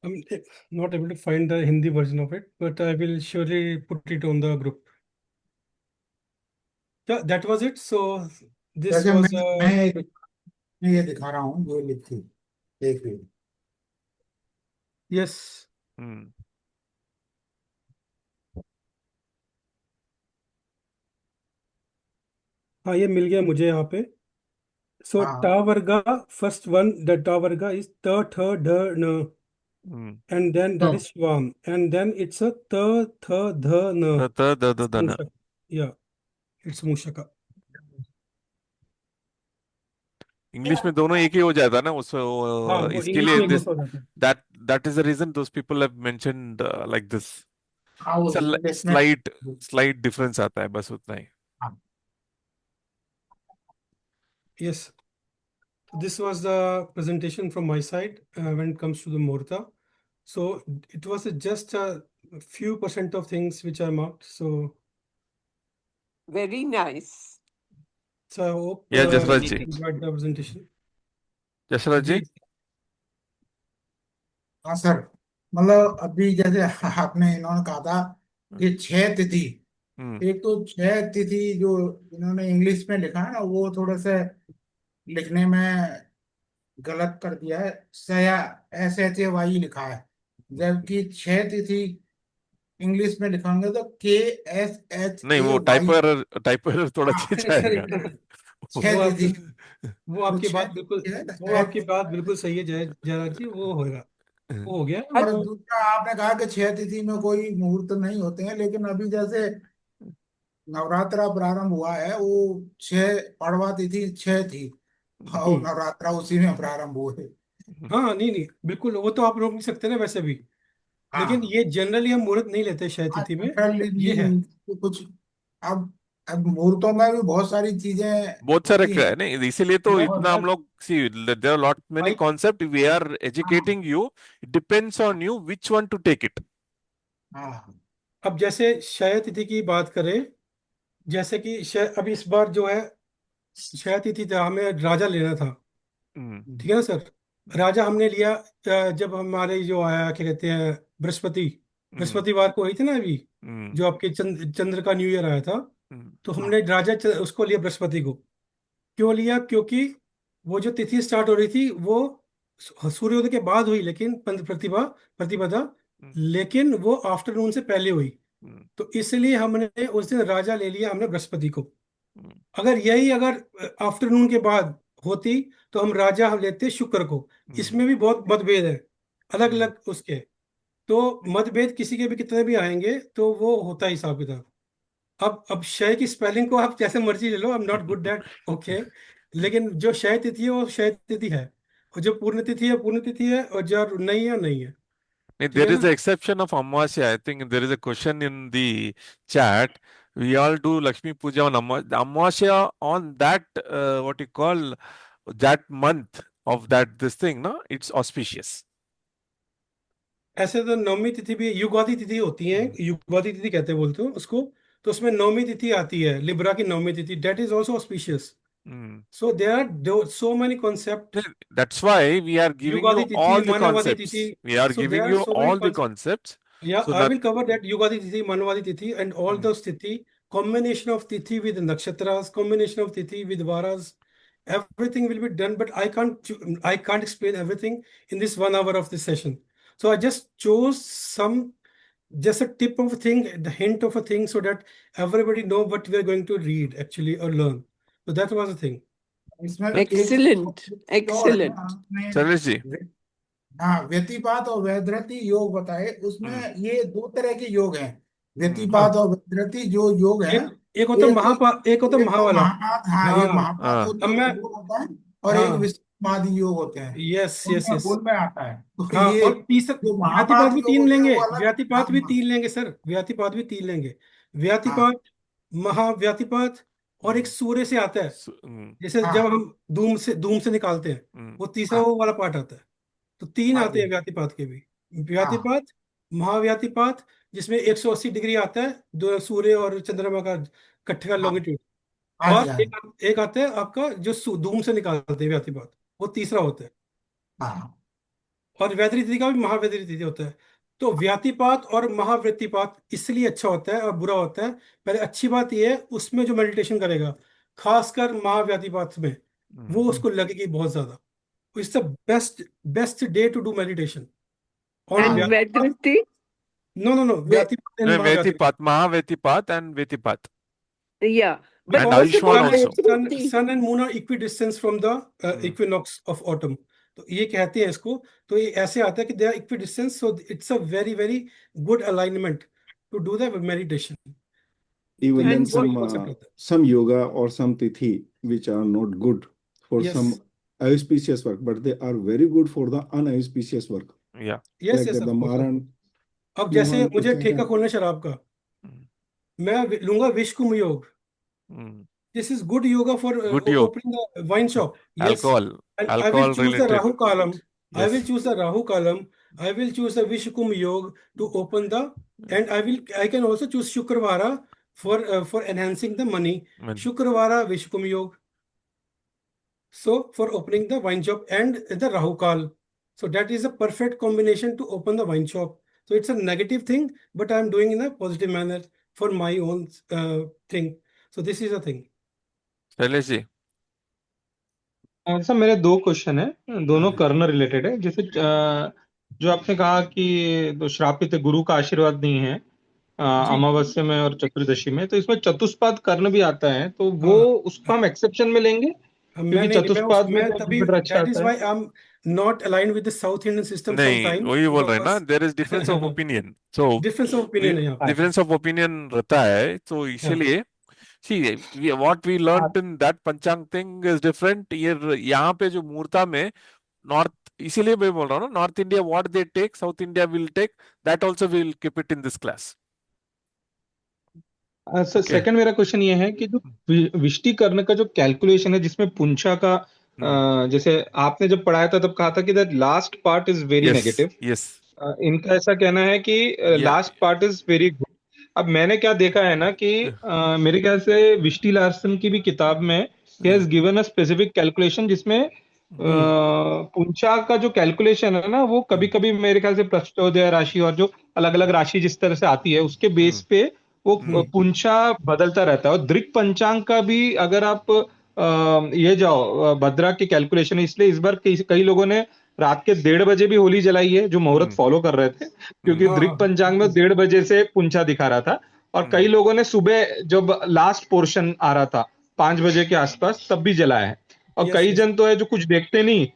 I'm not able to find the Hindi version of it, but I will surely put it on the group. Yeah, that was it. So this was मैं ये दिखा रहा हूँ जो लिखी, देख रही. Yes. हाँ, ये मिल गया मुझे यहाँ पे. So ta varga, first one, the ta varga is ta, tha, da, na. And then that is Shvam. And then it's a ta, tha, dha, na. Dana. Yeah, it's Mushaka. English में दोनों एक ही हो जाता ना उस हाँ, वो इसके इंग्लिश लिए में दिस एक हो जाता है। that is the reason those people have mentioned like this. वो इंग्लिश में Slight difference आता है बस उतना ही. Yes. This was the presentation from my side when it comes to the Muhurta. So it was just a few % of things which I marked. So very nice. So I hope Yeah, Jasraj ji. enjoyed the presentation. Jasraj ji. हाँ sir, मतलब अभी जैसे आपने इन्होंने कहा था कि 6 तिथि, एक तो 6 तिथि जो इन्होंने इंग्लिश में लिखा है ना, वो थोड़े से लिखने में गलत कर दिया है। सया SHAY लिखा है, जबकि 6 तिथि इंग्लिश में लिखाएंगे तो KSHAY। नहीं, वो टाइपो एरर थोड़ा चेंज आएगा। वो आपकी बात बिल्कुल सही है जयराज जी, वो होगा, वो हो गया। और दूसरा आपने कहा कि 6 तिथि में कोई मुहूर्त नहीं होते हैं, लेकिन अभी जैसे नवरात्रा प्रारंभ हुआ है, वो 6 पड़वा तिथि 6 थी और नवरात्रा उसी में प्रारंभ हुए। हाँ, नहीं बिल्कुल, वो तो आप रोक नहीं सकते ना वैसे भी, लेकिन ये जनरली हम मुहूर्त नहीं लेते शायद तिथि में, ये है कुछ। अब मुहूर्तों में भी बहुत सारी चीजें, बहुत सारे नहीं, इसीलिए तो इतना हम लोग see there are lot many concept we are educating you, it depends on you which one to take it. अब जैसे क्षय तिथि की बात करें, जैसे कि अब इस बार जो है क्षय तिथि हमें राजा लेना था, ठीक है ना सर। राजा हमने लिया जब हमारे जो आया क्या कहते हैं बृहस्पतिवार को हुई थी ना अभी, जो आपके चंद्र का न्यू ईयर आया था, तो हमने राजा उसको लिया बृहस्पति को। क्यों लिया? क्योंकि वो जो तिथि स्टार्ट हो रही थी वो सूर्योदय के बाद हुई, लेकिन प्रतिपदा लेकिन वो आफ्टरनून से पहले हुई, तो इसलिए हमने उस दिन राजा ले लिया हमने बृहस्पति को। अगर आफ्टरनून के बाद होती तो हम राजा हम लेते शुक्र को। इसमें भी बहुत मतभेद है, अलग अलग उसके, तो मतभेद किसी के भी कितने भी आएंगे तो वो होता है हिसाब किताब। अब क्षय की स्पेलिंग को आप जैसे मर्जी ले लो, I am not good that, okay, लेकिन जो क्षय तिथि है वो क्षय तिथि है, और जो पूर्ण तिथि है पूर्ण तिथि है, और जो नहीं है नहीं है। There is an exception of Amavasya. I think there is a question in the chat. We all do Lakshmi Puja on Amavasya on that what you call that month of this thing, no? It's auspicious. ऐसे तो नवमी तिथि भी युगादि तिथि होती है, युगादि तिथि कहते बोलते हो उसको, तो उसमें नवमी तिथि आती है, लिब्रा की नवमी तिथि, that is also auspicious. So there are so many concepts. That's why we are giving you all the concepts. We are giving you all the concepts. Yeah, so I will cover that Yugadi Tithi, Manvadi Tithi, and all those Tithi, combination of Tithi with Nakshatras, combination of Tithi with Varas, everything will be done, but I can't explain everything in this 1 hour of this session. So I just chose just a tip of a thing, the hint of a thing, so that everybody know what we are going to read actually or learn. So that was the thing. Excellent. Charles ji. हाँ, व्यतिपात और वैधृति योग बताए, उसमें ये 2 तरह के योग हैं। व्यतिपात और वैधृति जो योग है, एक होता महापात, एक होता महावाला। हाँ, एक महापात होता है और एक विस्मादी योग होते हैं। यस गुण में आता है। हाँ, और तीसरा व्यातिपात भी 3 लेंगे, व्यातिपात भी 3 लेंगे सर, व्यातिपात भी 3 लेंगे। व्यातिपात, महाव्यातिपात, और एक सूर्य से आता है, जैसे जब हम धूम से निकालते हैं, वो तीसरा वो वाला पार्ट आता है। तो 3 आते हैं व्यातिपात के भी, व्यातिपात, महाव्यातिपात, जिसमें 180 डिग्री आता है, दो सूर्य और चंद्रमा का इकट्ठे का लॉन्गिट्यूड, और एक आता है आपका जो धूम से निकालते हैं व्यातिपात, वो तीसरा होता है। और वैधृति तिथि का भी महावैधृति तिथि होता है। तो व्यातिपात और महावृत्तिपात इसलिए अच्छा होता है और बुरा होता है। पहले अच्छी बात यह है, उसमें जो मेडिटेशन करेगा, खासकर महाव्यातिपात में, वो उसको लगेगी बहुत ज्यादा। It's the best day to do meditation. And Vedriti? No. Vyatipat and Mahavetipat and Vetipat. Yeah. But And what Ayushman about the also. Shruti? sun and moon are equidistant from the equinox of autumn. तो ये कहते हैं इसको, तो ये ऐसे आता है कि they are equidistant, so it's a very very good alignment to do the meditation. Even then, And some yoga or some tithi which are not good for Yes. some auspicious work, but they are very good for the unauspicious work. Yeah. Yes, Like yes, the of course. Maran. अब जैसे Mohan मुझे Krishna ठेका का- खोलना शराब का, मैं लूंगा विश्वकुम योग. This is good yoga for Good yoga. opening the wine shop. Yes. Alcohol. And I will Alcohol choose the related. Rahu Kalam. I Yes. will choose the Rahu Kalam. I will choose the Vishkum Yog to open the, and I can also choose Shukravara for enhancing the money. Shukravara Vishkum Yog. So for opening the wine shop and the Rahu Kal. So that is a perfect combination to open the wine shop. So it's a negative thing, but I'm doing in a positive manner for my own thing. So this is a thing. Shailesh ji. Sir मेरे दो question है, दोनों कर्ण related है. जैसे जो आपने कहा कि तो श्रापित गुरु का आशीर्वाद नहीं है अमावस्या में और चतुर्दशी में, तो इसमें चतुष्पाद कर्ण भी आता है, तो वो उसको हम एक्सेप्शन में लेंगे क्योंकि चतुष्पाद में तो जुपिटर अच्छा that is आता why है. I'm not aligned with the South Indian system नहीं, sometimes. वही बोल रहे हैं ना, there is difference of opinion. So difference of opinion है यहाँ पे. difference of opinion रहता है, तो इसीलिए see what we learnt in that Panchang thing is different. ये यहाँ पे जो मुहूर्ता में नॉर्थ, इसीलिए मैं बोल रहा हूँ ना, north India what they take, South India will take, that also will keep it in this class. Sir second मेरा क्वेश्चन ये है कि जो विष्टिकर्ण का जो कैलकुलेशन है जिसमें पुंछा का जैसे आपने जब पढ़ाया था तब कहा था कि that last part is very negative. Yes. इनका ऐसा कहना है कि last part is very good. अब मैंने क्या देखा है ना कि मेरे ख्याल से विष्टि लार्सन की भी किताब में he has given a specific calculation जिसमें पुंछा का जो कैलकुलेशन है ना वो कभी कभी मेरे ख्याल से प्रश्नोदय राशि और जो अलग अलग राशि जिस तरह से आती है उसके बेस पे वो पुंछा बदलता रहता है. और दृक पंचांग का भी अगर आप ये जाओ भद्रा के कैलकुलेशन, इसलिए इस बार कई लोगों ने रात के 1:30 बजे भी होली जलाई है जो मुहूर्त फॉलो कर रहे थे, क्योंकि दृक पंचांग में 1:30 बजे से पुंछा दिखा रहा था. और कई लोगों ने सुबह जब लास्ट पोर्शन आ रहा था 5 बजे के आसपास तब भी जलाया है. और कई जन तो है जो कुछ देखते नहीं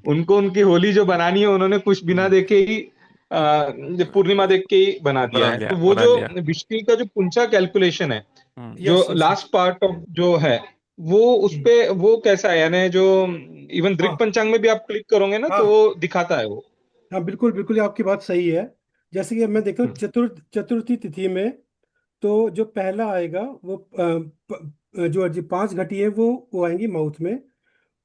उनको उनकी होली जो बनानी है उन्होंने कुछ बिना देखे ही पूर्णिमा देख के ही बना दिया है. तो वो जो विष्टि का जो पुंछा कैलकुलेशन है जो लास्ट पार्ट ऑफ जो है वो उसपे वो कैसा है, यानी जो इवन दृक पंचांग में भी आप क्लिक करोगे ना तो वो दिखाता है वो. हाँ बिल्कुल बिल्कुल आपकी बात सही है. जैसे कि मैं देखता हूँ चतुर्थी तिथि में तो जो पहला आएगा वो जो 5 घटी है वो आएंगी माउथ में,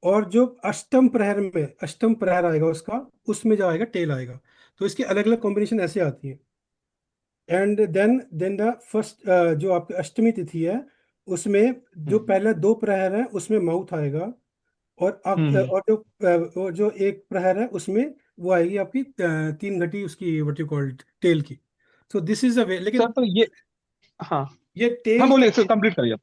और जो अष्टम प्रहर आएगा उसका, उसमें जो आएगा टेल आएगा. तो इसकी अलग अलग कॉम्बिनेशन ऐसे आती है. एंड देन द फर्स्ट जो आपकी अष्टमी तिथि है उसमें जो पहले 2 प्रहर है उसमें माउथ आएगा, और जो एक प्रहर है उसमें वो आएगी आपकी 3 घटी उसकी व्हाट यू कॉल्ड टेल की. सो दिस इज अ वे. लेकिन तो ये ये टेल बोलिए सर, कंप्लीट करिए.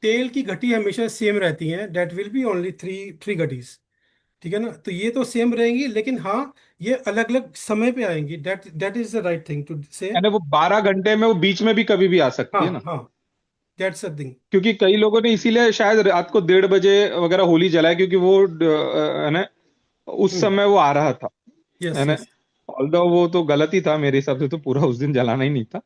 टेल की घटी हमेशा सेम रहती हैं. That will be only three घटीज. ठीक है ना. तो ये तो सेम रहेंगी, लेकिन हाँ ये अलग अलग समय पे आएंगी. That is the right thing to say. वो 12 घंटे में वो बीच में भी कभी भी आ सकती है ना. That's the thing. क्योंकि कई लोगों ने इसीलिए शायद रात को 1:30 बजे वगैरह होली जलाया क्योंकि वो है ना उस समय वो आ रहा था, है ना. ऑल्दो वो तो गलत ही था मेरे हिसाब से, तो पूरा उस दिन जलाना ही नहीं था.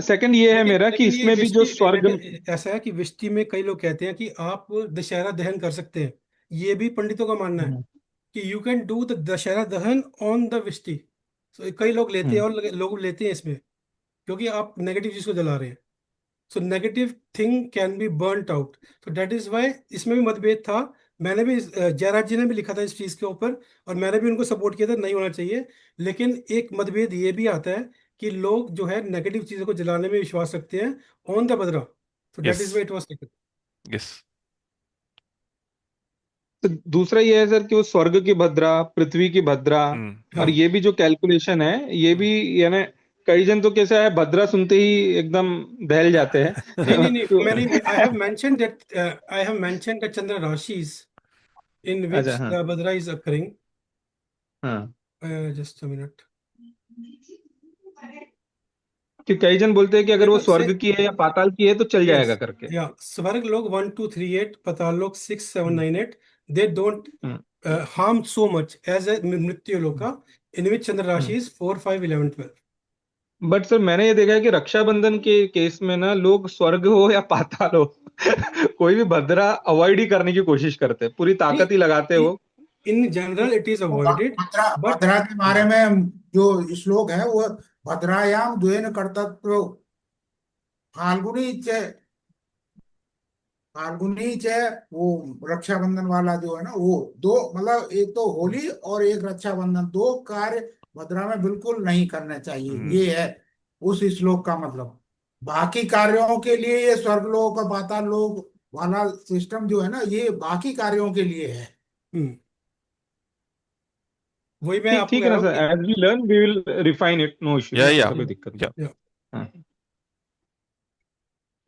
सेकंड ये है मेरा कि इसमें भी जो स्वर्ग ऐसा है कि विष्टि में कई लोग कहते हैं कि आप दशहरा दहन कर सकते हैं. ये भी पंडितों का मानना है कि you can do the Dussehra दहन ऑन द विष्टि. कई लोग लेते हैं और लोग लेते हैं इसमें क्योंकि आप नेगेटिव चीज को जला रहे हैं. So negative thing can be burnt out. तो दैट इज वाई इसमें भी मतभेद था. मैंने भी जयराज जी ने भी लिखा था इस चीज के ऊपर और मैंने भी उनको सपोर्ट किया था नहीं होना चाहिए. लेकिन एक मतभेद ये भी आता है कि लोग जो है नेगेटिव चीजों को जलाने में विश्वास रखते हैं on the Bhadra. So that is why it was taken. Yes. तो दूसरा ये है सर कि वो स्वर्ग की भद्रा, पृथ्वी की भद्रा, और ये भी जो कैलकुलेशन है ये भी यानी कई जन तो कैसा है भद्रा सुनते ही एकदम बहल जाते हैं. नहीं मैंने I have mentioned that Chandra Rashis in which the Bhadra is occurring. Just a minute. कि कई जन बोलते हैं कि अगर वो देखो स्वर्ग की है या पाताल की है तो चल जाएगा यस करके। या स्वर्ग लोग 1 2 3 8, पाताल लोग 6 7 9 8, they don't harm so much as a मृत्यु लोका in which चंद्र राशि is 4 5 11 12. बट सर मैंने ये देखा है कि रक्षाबंधन के केस में ना लोग स्वर्ग हो या पाताल हो कोई भी भद्रा अवॉइड ही करने की कोशिश करते हैं, पूरी ताकत ही लगाते हो। In general it is avoided but Bhadra के बारे में जो श्लोक है वो भद्रायाम द्वेन कर्तव्य फाल्गुनी च फाल्गुनी च वो रक्षाबंधन वाला जो है ना वो दो मतलब एक तो होली और एक रक्षाबंधन, दो कार्य भद्रा में बिल्कुल नहीं करने चाहिए, ये है उस श्लोक का मतलब। बाकी कार्यों के लिए ये स्वर्गलोक और पाताल लोक वाला सिस्टम जो है ना ये बाकी कार्यों के लिए है। वही मैं आपको ठीक कह है ना रहा हूँ sir, as we learn we will refine it, no issues, ऐसा कोई दिक्कत नहीं।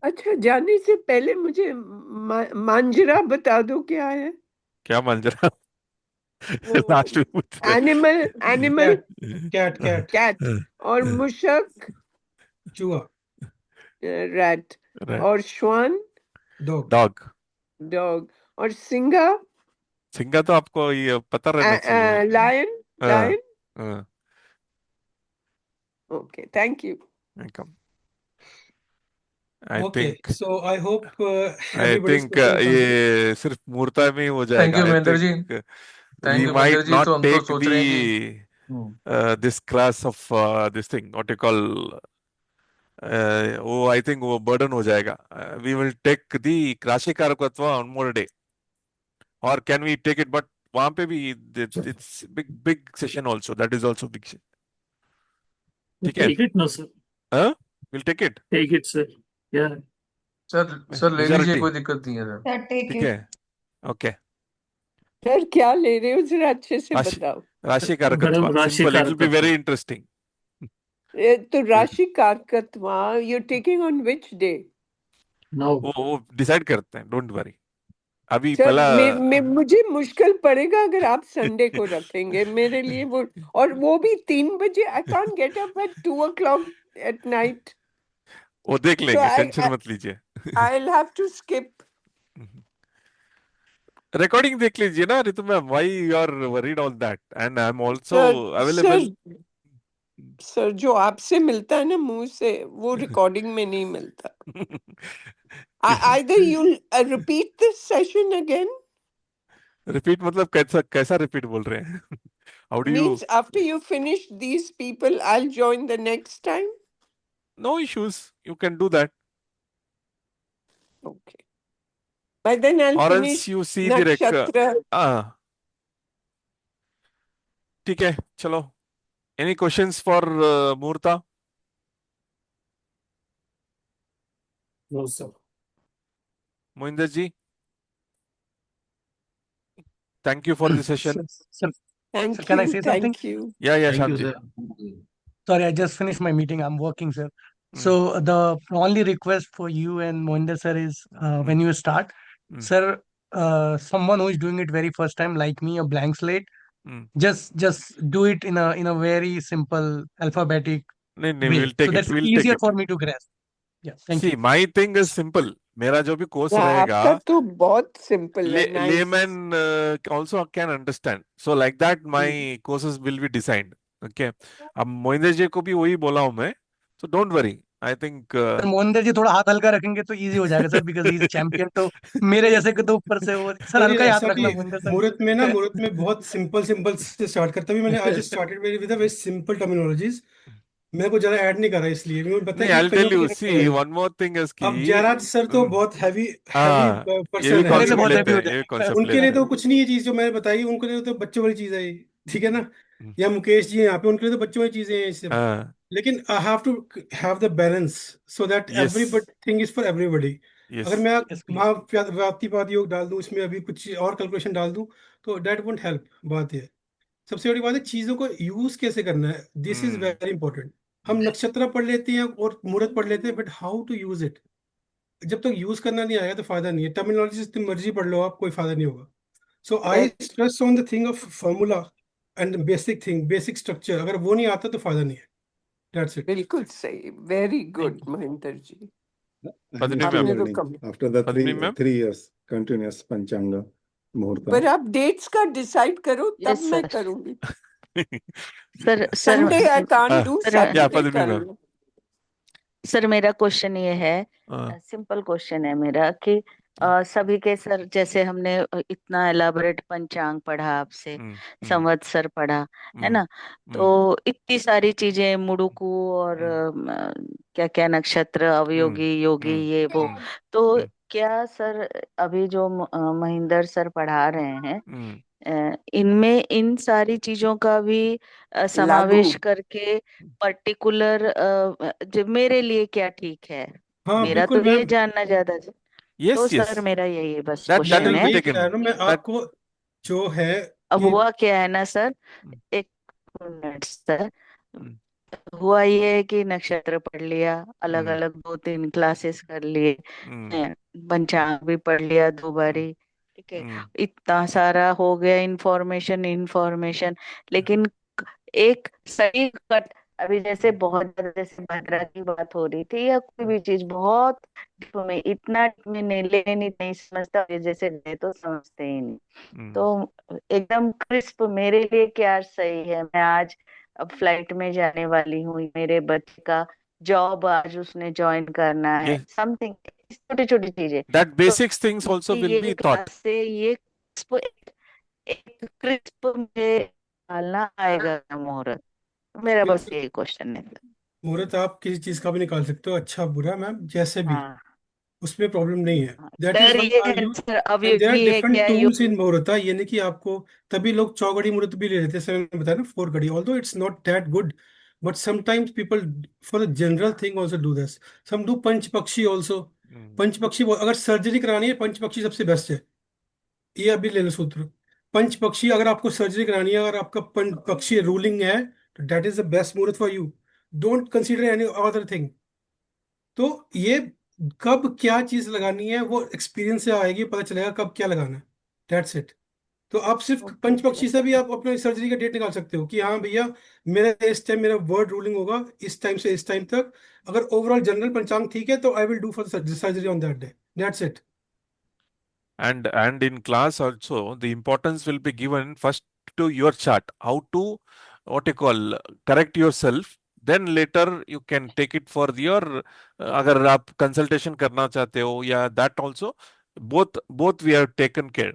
अच्छा, जाने से पहले मुझे मांजरा बता दो क्या है। क्या मांजरा? लास्ट में पूछ रहे। एनिमल कैट कैट कैट और मुशक चूहा, रैट और श्वान डॉग डॉग और सिंगा सिंगा तो आपको ये पता रहना चाहिए। Lion lion. हाँ, okay, thank you. Welcome. I okay think so I hope everybody's ये सिर्फ मुहूर्ता में ही हो थैंक जाएगा। You I Mahendra ji, think thank we you Mahendra might ji. not तो हम तो take सोच the रहे हैं कि this class of this thing what you call वो I think वो burden हो जाएगा। We will take the राशि कारकत्व on more day, or can we take it? But वहां पे भी it's big session also, that is also big session. ठीक है? Take it, no sir. हाँ, we'll take it. Take it, sir. Yeah. Sir ले लीजिए, Majority. कोई दिक्कत नहीं है सर। ठीक है, ओके। सर क्या ले रहे हो, जरा अच्छे से राशि बताओ। राशि कारकत्व, मैडम राशि simple, it will be कारकत्व। very interesting. तो राशि कारकत्वा you taking on which day? Now. वो डिसाइड करते हैं, डोंट वरी। अभी सर पहला मुझे मुश्किल पड़ेगा अगर आप संडे को रखेंगे मेरे लिए वो, और वो भी 3 बजे। I can't get up at 2 o'clock at night. वो देख So लेंगे, टेंशन मत लीजिए। I'll have to skip. Recording देख लीजिए ना Ritu ma'am, why you are worried on that, and I am also sir available. Sir जो आपसे मिलता है ना मुंह से, वो रिकॉर्डिंग में नहीं मिलता। Either you'll repeat this session again, repeat मतलब कैसा कैसा रिपीट बोल रहे हैं? How do you? means after you finish these people, I'll join the next time. No issues, you can do that, Okay. By then I'll और finish else you see the nakshatra. ठीक है, चलो। Any questions for muhurta? No sir. Mohinder ji, thank you for the session. Sir, Thank can I you. say something? Thank you. या Thank you, Shanti. sir. Sorry, I just finished my meeting. I'm working, sir. So the only request for you and Mohinder sir is when you start, sir, someone who is doing it very first time, like me, a blank slate, just do it in a very simple alphabetic नहीं नहीं, way, will take so it, that's will take easier it. for me to grasp. Yeah, thank सी you. My thing is simple, मेरा जो भी course रहेगा आपका तो बहुत सिंपल है। Nice. layman also can understand, so like that my courses will be designed. Okay, अब मोहिंदर जी को भी वही बोला हूं मैं, so don't worry, I think sir Mohinder ji थोड़ा हाथ हल्का रखेंगे तो इजी हो जाएगा sir, because he is champion. तो मेरे जैसे के तो ऊपर से वो सर सर ये हल्का ही हाथ ऐसा रखना कि मोहिंदर सर। मुहूर्त में बहुत सिंपल से स्टार्ट करता भी मैंने। आज started with very simple terminologies, मैं को ज्यादा ऐड नहीं कर रहा, इसलिए मुझे पता नहीं, है कि I'll कईयों tell को you, दिक्कत see है। one more thing is कि अब जयराज सर तो बहुत हैवी हैवी हाँ, ये भी पर्सन है, मेरे लिए कॉन्सेप्ट बहुत लेते हैवी हो हैं, ये भी जाएगा। कॉन्सेप्ट उनके लिए लेते तो हैं। कुछ नहीं, ये चीज जो मैंने बताई उनके लिए तो बच्चों वाली चीज है ये, ठीक है ना। या मुकेश जी यहाँ पे, उनके लिए तो बच्चों वाली चीजें हैं ये सब। हाँ, लेकिन I have to have the balance so that yes everybody thing is for everybody. Yes, अगर मैं Yes, please. व्याप्तिवाद योग डाल दूं इसमें, अभी कुछ और कैलकुलेशन डाल दूं, तो डेट वोंट हेल्प। बात है, सबसे बड़ी बात है चीजों को यूज कैसे करना है, दिस इज वेरी इंपॉर्टेंट। हम नक्षत्र पढ़ लेते हैं और मुहूर्त पढ़ लेते हैं, but how to use it, जब तक यूज करना नहीं आएगा तो फायदा नहीं है। टर्मिनोलॉजी जितनी मर्जी पढ़ लो आप, कोई फायदा नहीं होगा। So I stress on the thing of formula and basic thing, basic structure, अगर वो नहीं आता तो फायदा नहीं है। That's it. बिल्कुल सही, very good Mahendra ji. Padmini I'm still ma'am. आपने तो learning come, after the Padmini ma'am. 3 years continuous Panchanga पर Muhurta. आप डेट्स का डिसाइड करो तब Yes, मैं sir. करूंगी। Sir Sunday I can't do, sir Yeah, Saturday Padmini कर ma'am. लो। सर मेरा क्वेश्चन ये है, Uh, सिंपल क्वेश्चन है मेरा कि सभी के सर, जैसे हमने इतना एलाबोरेट पंचांग पढ़ा आपसे, संवत्सर पढ़ा, है ना, तो इतनी सारी चीजें मुड़ुकू और क्या क्या नक्षत्र, अवयोगी, योगी, ये वो, तो क्या सर अभी जो महेंद्र सर पढ़ा रहे हैं, इनमें इन सारी चीजों का भी लागू समावेश करके पर्टिकुलर जो मेरे लिए क्या ठीक है, हाँ मेरा बिल्कुल तो ये मैम, जानना ज्यादा है। yes, तो yes. सर मेरा यही बस That मैंने will क्वेश्चन be है। यही taken. कहा ना, मैं That आपको जो है अब कि हुआ क्या है ना सर, एक मिनट सर, हुआ ये है कि नक्षत्र पढ़ लिया, अलग अलग 2-3 क्लासेस कर लिए, पंचांग भी पढ़ लिया 2 बारी, ठीक है, इतना सारा हो गया इंफॉर्मेशन इंफॉर्मेशन, लेकिन एक सही कट, अभी जैसे बहुत ज्यादा, जैसे भद्रा की बात हो रही थी या कोई भी चीज बहुत deep में, इतना deep में नहीं लेनी, नहीं समझता, ये जैसे गए तो समझते ही नहीं, तो एकदम क्रिस्प मेरे लिए क्या सही है। मैं आज अब फ्लाइट में जाने वाली हूँ, मेरे बच्चे का जॉब आज उसने ज्वाइन करना है, yes, समथिंग, छोटी छोटी चीजें, that तो basics things also will ये be taught. क्लास से ये एक क्रिस्प में डालना आएगा मुहूर्त, मेरा बस बिल्कुल यही क्वेश्चन है। मुहूर्त आप किसी चीज का भी निकाल सकते हो, अच्छा बुरा मैम जैसे भी, हाँ, उसमें प्रॉब्लम नहीं है। हाँ, दैट इज डर व्हाई ये आई है use, sir, and there are अवयोगी है डिफरेंट क्या टूल्स इन मुहूर्ता, ये नहीं कि आपको, तभी लोग चौघड़ी मुहूर्त भी ले लेते हैं, जैसे मैंने बताया ना 4 घड़ी, although it's not that good, but sometimes people for the general thing also do this, some do पंच पक्षी आल्सो। पंच पक्षी अगर सर्जरी करानी है, पंच पक्षी सबसे बेस्ट है, ये अभी ले लो सूत्र। पंच पक्षी अगर आपको सर्जरी करानी है, अगर आपका पंच पक्षी रूलिंग है, तो दैट इज द बेस्ट मुहूर्त for you, don't consider any other thing. तो ये कब क्या चीज लगानी है वो एक्सपीरियंस से आएगी, पता चलेगा कब क्या लगाना है, दैट्स इट। तो आप सिर्फ ओके पंच पक्षी सर। से भी आप अपने सर्जरी का डेट निकाल सकते हो कि हाँ भैया, मेरा इस टाइम मेरा वर्ड रूलिंग होगा, इस टाइम से इस टाइम तक, अगर ओवरऑल जनरल पंचांग ठीक है तो I will do for surgery on that day, that's it. And in class also, the importance will be given first to your chart, how to, what you call, correct yourself, then later you can take it for your, अगर आप consultation करना चाहते हो या that also, both we have taken care.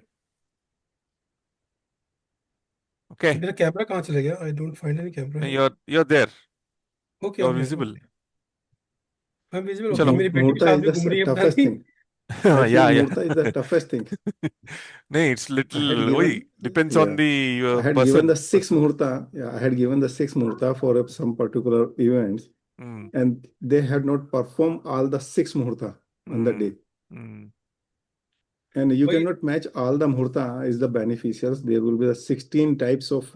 Okay, मेरा camera कहाँ चला गया, I don't find any camera है। you're there, okay you're okay visible. I am visible, okay, चलो मेरी बेटी भी Muhurta साथ is में घूम रही the है, पता toughest नहीं। thing. I feel Yeah, yeah. Muhurta is the toughest thing. नहीं, it's I had little, वही given, depends on yeah, the I had given person. the 6 Muhurta. Yeah, I had given the 6 Muhurta for some particular events, and they had not performed all the 6 Muhurta on the day. And you वही cannot match all the Muhurta is the beneficials. There will be the 16 types of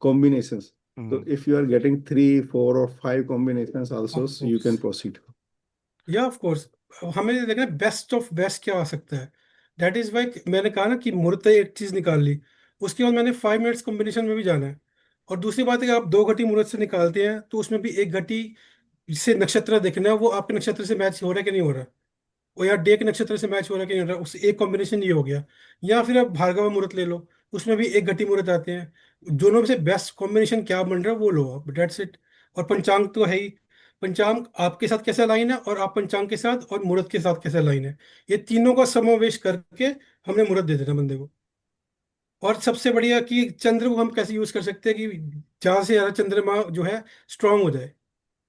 combinations. So if you are getting 3, 4, or 5 combinations also, of so you can proceed. या of course, हमें देखना best of best क्या आ सकता है, that is why मैंने कहा ना कि मुहूर्त एक चीज निकाल ली, उसके बाद मैंने 5 मिनट्स कॉम्बिनेशन में भी जाना है। और दूसरी बात है कि आप 2 घटी मुहूर्त से निकालते हैं तो उसमें भी 1 घटी से नक्षत्र देखना है, वो आपके नक्षत्र से मैच हो रहा है कि नहीं हो रहा, वो या डे के नक्षत्र से मैच हो रहा है कि नहीं हो रहा, उससे एक कॉम्बिनेशन ये हो गया। या फिर आप भार्गव मुहूर्त ले लो, उसमें भी 1 घटी मुहूर्त आते हैं, दोनों में से बेस्ट कॉम्बिनेशन क्या बन रहा है वो लो आप, डेट्स इट। और पंचांग तो है ही, पंचांग आपके साथ कैसा लाइन है और आप पंचांग के साथ और मुहूर्त के साथ कैसा लाइन है, ये तीनों का समावेश करके हमने मुहूर्त दे देना बंदे को। और सबसे बढ़िया कि चंद्र को हम कैसे यूज कर सकते हैं कि ज्यादा से ज्यादा चंद्रमा जो है स्ट्रांग हो जाए,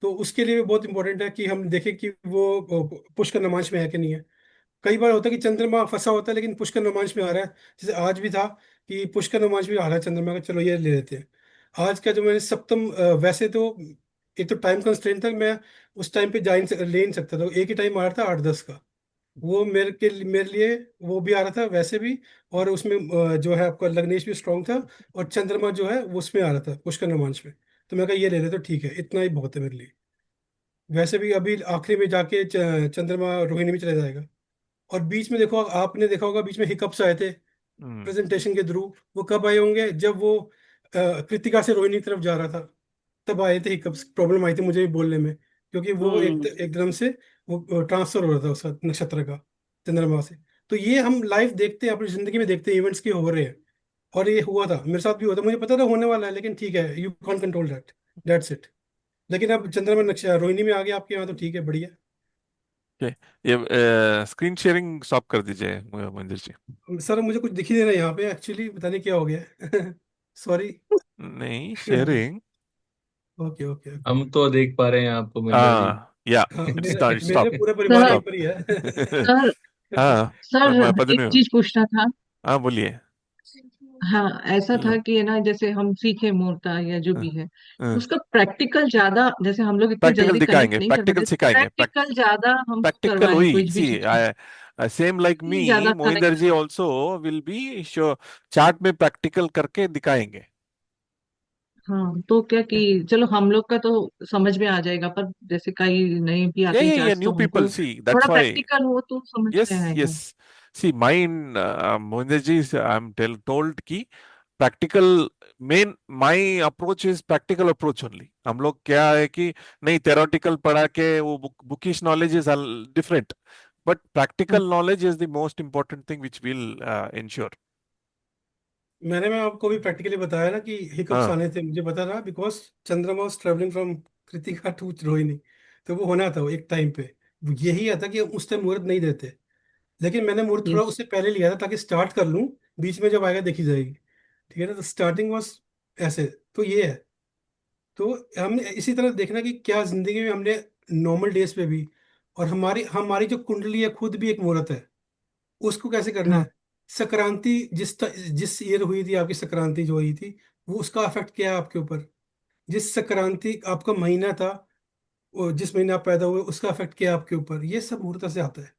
तो उसके लिए भी बहुत इंपॉर्टेंट है कि हम देखें कि वो पुष्कर नमांश में है कि नहीं है। कई बार होता है कि चंद्रमा फंसा होता है लेकिन पुष्कर नमांश में आ रहा है, जैसे आज भी था कि पुष्कर नमांश में आ रहा है चंद्रमा का, चलो ये ले लेते हैं। आज का जो मैंने सप्तम, वैसे तो एक तो टाइम कंस्ट्रेंट था, मैं उस टाइम पे ले नहीं सकता था, एक ही टाइम आ रहा था 8-10 का, वो मेरे लिए वो भी आ रहा था वैसे भी। और उसमें जो है आपका लग्नेश भी स्ट्रांग था, और चंद्रमा जो है वो उसमें आ रहा था पुष्कर नमांश में, तो मैं कहा ये ले लेते, तो ठीक है, इतना ही बहुत है मेरे लिए। वैसे भी अभी आखिरी में जाके चंद्रमा रोहिणी में चला जाएगा। और बीच में देखो, आपने देखा होगा बीच में हिकअप्स आए थे प्रेजेंटेशन के थ्रू, वो कब आए होंगे, जब वो कृतिका से रोहिणी की तरफ जा रहा था, तब आए थे हिकअप्स, प्रॉब्लम आई थी मुझे भी बोलने में, क्योंकि वो एकदम से वो ट्रांसफर हो रहा था उसका नक्षत्र का चंद्रमा से। तो ये हम लाइव देखते हैं, अपनी जिंदगी में देखते हैं, इवेंट्स के हो रहे हैं। और ये हुआ था, मेरे साथ भी हुआ था, मुझे पता था होने वाला है, लेकिन ठीक है, you can't control that, that's it. लेकिन अब चंद्रमा नक्शा रोहिणी में आ गया आपके यहाँ, तो ठीक है, बढ़िया। Okay. ये स्क्रीन शेयरिंग स्टॉप कर दीजिए मंदिर जी। सर मुझे कुछ दिख ही नहीं रहा यहाँ पे, एक्चुअली पता नहीं क्या हो गया है सॉरी। नहीं, शेयरिंग। Okay okay okay. हम तो देख पा रहे हैं आपको मोहिंदर जी। या हाँ, स्टार्ट मेरे स्टॉप पूरे परिवार सर यहीं पर ही है सर हाँ सर एक पद्मनु, चीज पूछना था। हाँ बोलिए। हाँ, ऐसा था कि है ना, जैसे हम सीखे मुहूर्ता या जो भी है, उसका प्रैक्टिकल ज्यादा, जैसे हम लोग इतने प्रैक्टिकल जल्दी कनेक्ट दिखाएंगे, नहीं कर प्रैक्टिकल पाते, सिखाएंगे, प्रैक्टिकल ज्यादा हम प्रैक्टिकल करवाएं वही कुछ भी सी चीज को, सेम लाइक मी, ज्यादा मोहिंदर कनेक्ट। जी also will be show chart में प्रैक्टिकल करके दिखाएंगे। हाँ, तो क्या कि चलो हम लोग का तो समझ में आ जाएगा, पर जैसे कई नहीं भी आते हैं ये चार्ट्स, न्यू तो पीपल उनको सी, थोड़ा दैट्स व्हाई। प्रैक्टिकल हो तो समझ यस में आएगा। Yes, see mine Mohinder ji, I am told की practical man, my approach is practical approach only. हम लोग क्या है कि नहीं theoretical पढ़ा के वो bookish knowledge is different, but practical knowledge is the most important thing which will ensure. मैं आपको भी प्रैक्टिकली बताया ना कि हिकअप्स हाँ आने थे, मुझे पता था, because Chandrama was travelling from Krittika to Rohini. तो वो होना था, वो एक टाइम पे वो यही आता कि उस टाइम मुहूर्त नहीं देते, लेकिन मैंने मुहूर्त थोड़ा यस। उससे पहले लिया था ताकि स्टार्ट कर लूँ, बीच में जब आएगा देखी जाएगी। ठीक है ना, तो स्टार्टिंग वाज ऐसे। तो ये है, तो हमने इसी तरह देखना कि क्या जिंदगी में हमने नॉर्मल डेज पे भी, और हमारी हमारी जो कुंडली है खुद भी एक मुहूर्त है, उसको कैसे करना हाँ। है। संक्रांति जिस ईयर हुई थी आपकी, संक्रांति जो हुई थी, वो उसका इफेक्ट क्या है आपके ऊपर। जिस संक्रांति आपका महीना था, वो जिस महीने आप पैदा हुए, उसका इफेक्ट क्या है आपके ऊपर, ये सब मुहूर्त से आता है।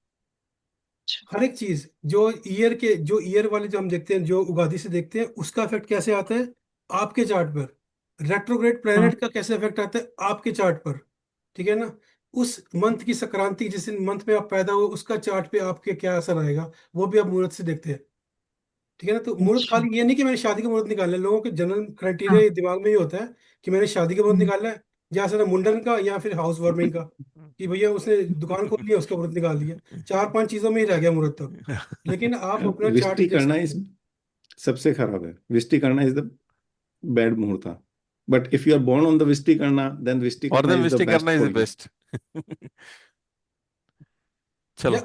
हर एक चीज जो ईयर वाले जो हम देखते हैं, जो उगादि से देखते हैं, उसका इफेक्ट कैसे आता है आपके चार्ट पर। रेट्रोग्रेड हाँ। प्लेनेट का कैसे इफेक्ट आता है आपके चार्ट पर। ठीक है ना, उस मंथ की संक्रांति जिस मंथ में आप पैदा हुए, उसका चार्ट पे आपके क्या असर आएगा, वो भी आप मुहूर्त से देखते हैं। ठीक है ना, तो मुहूर्त अच्छा। खाली ये नहीं कि मैंने शादी का मुहूर्त निकालना है, लोगों के जनरल हाँ। क्राइटेरिया दिमाग में ही होता है कि मैंने शादी का मुहूर्त निकालना है, या फिर मुंडन का, या फिर हाउस वार्मिंग का, कि भैया उसने दुकान खोल लिया, उसका मुहूर्त निकाल लिया। चार पांच चीजों में ही रह गया मुहूर्त तब। लेकिन आप अपना चार्ट विष्टि देख करना सकते इस हैं। सबसे खराब है, Vishti Karana is the bad muhurta, but if you are born on the Vishti Karana, then Vishti और करना देन is the विस्टी करना best is for the you. Best.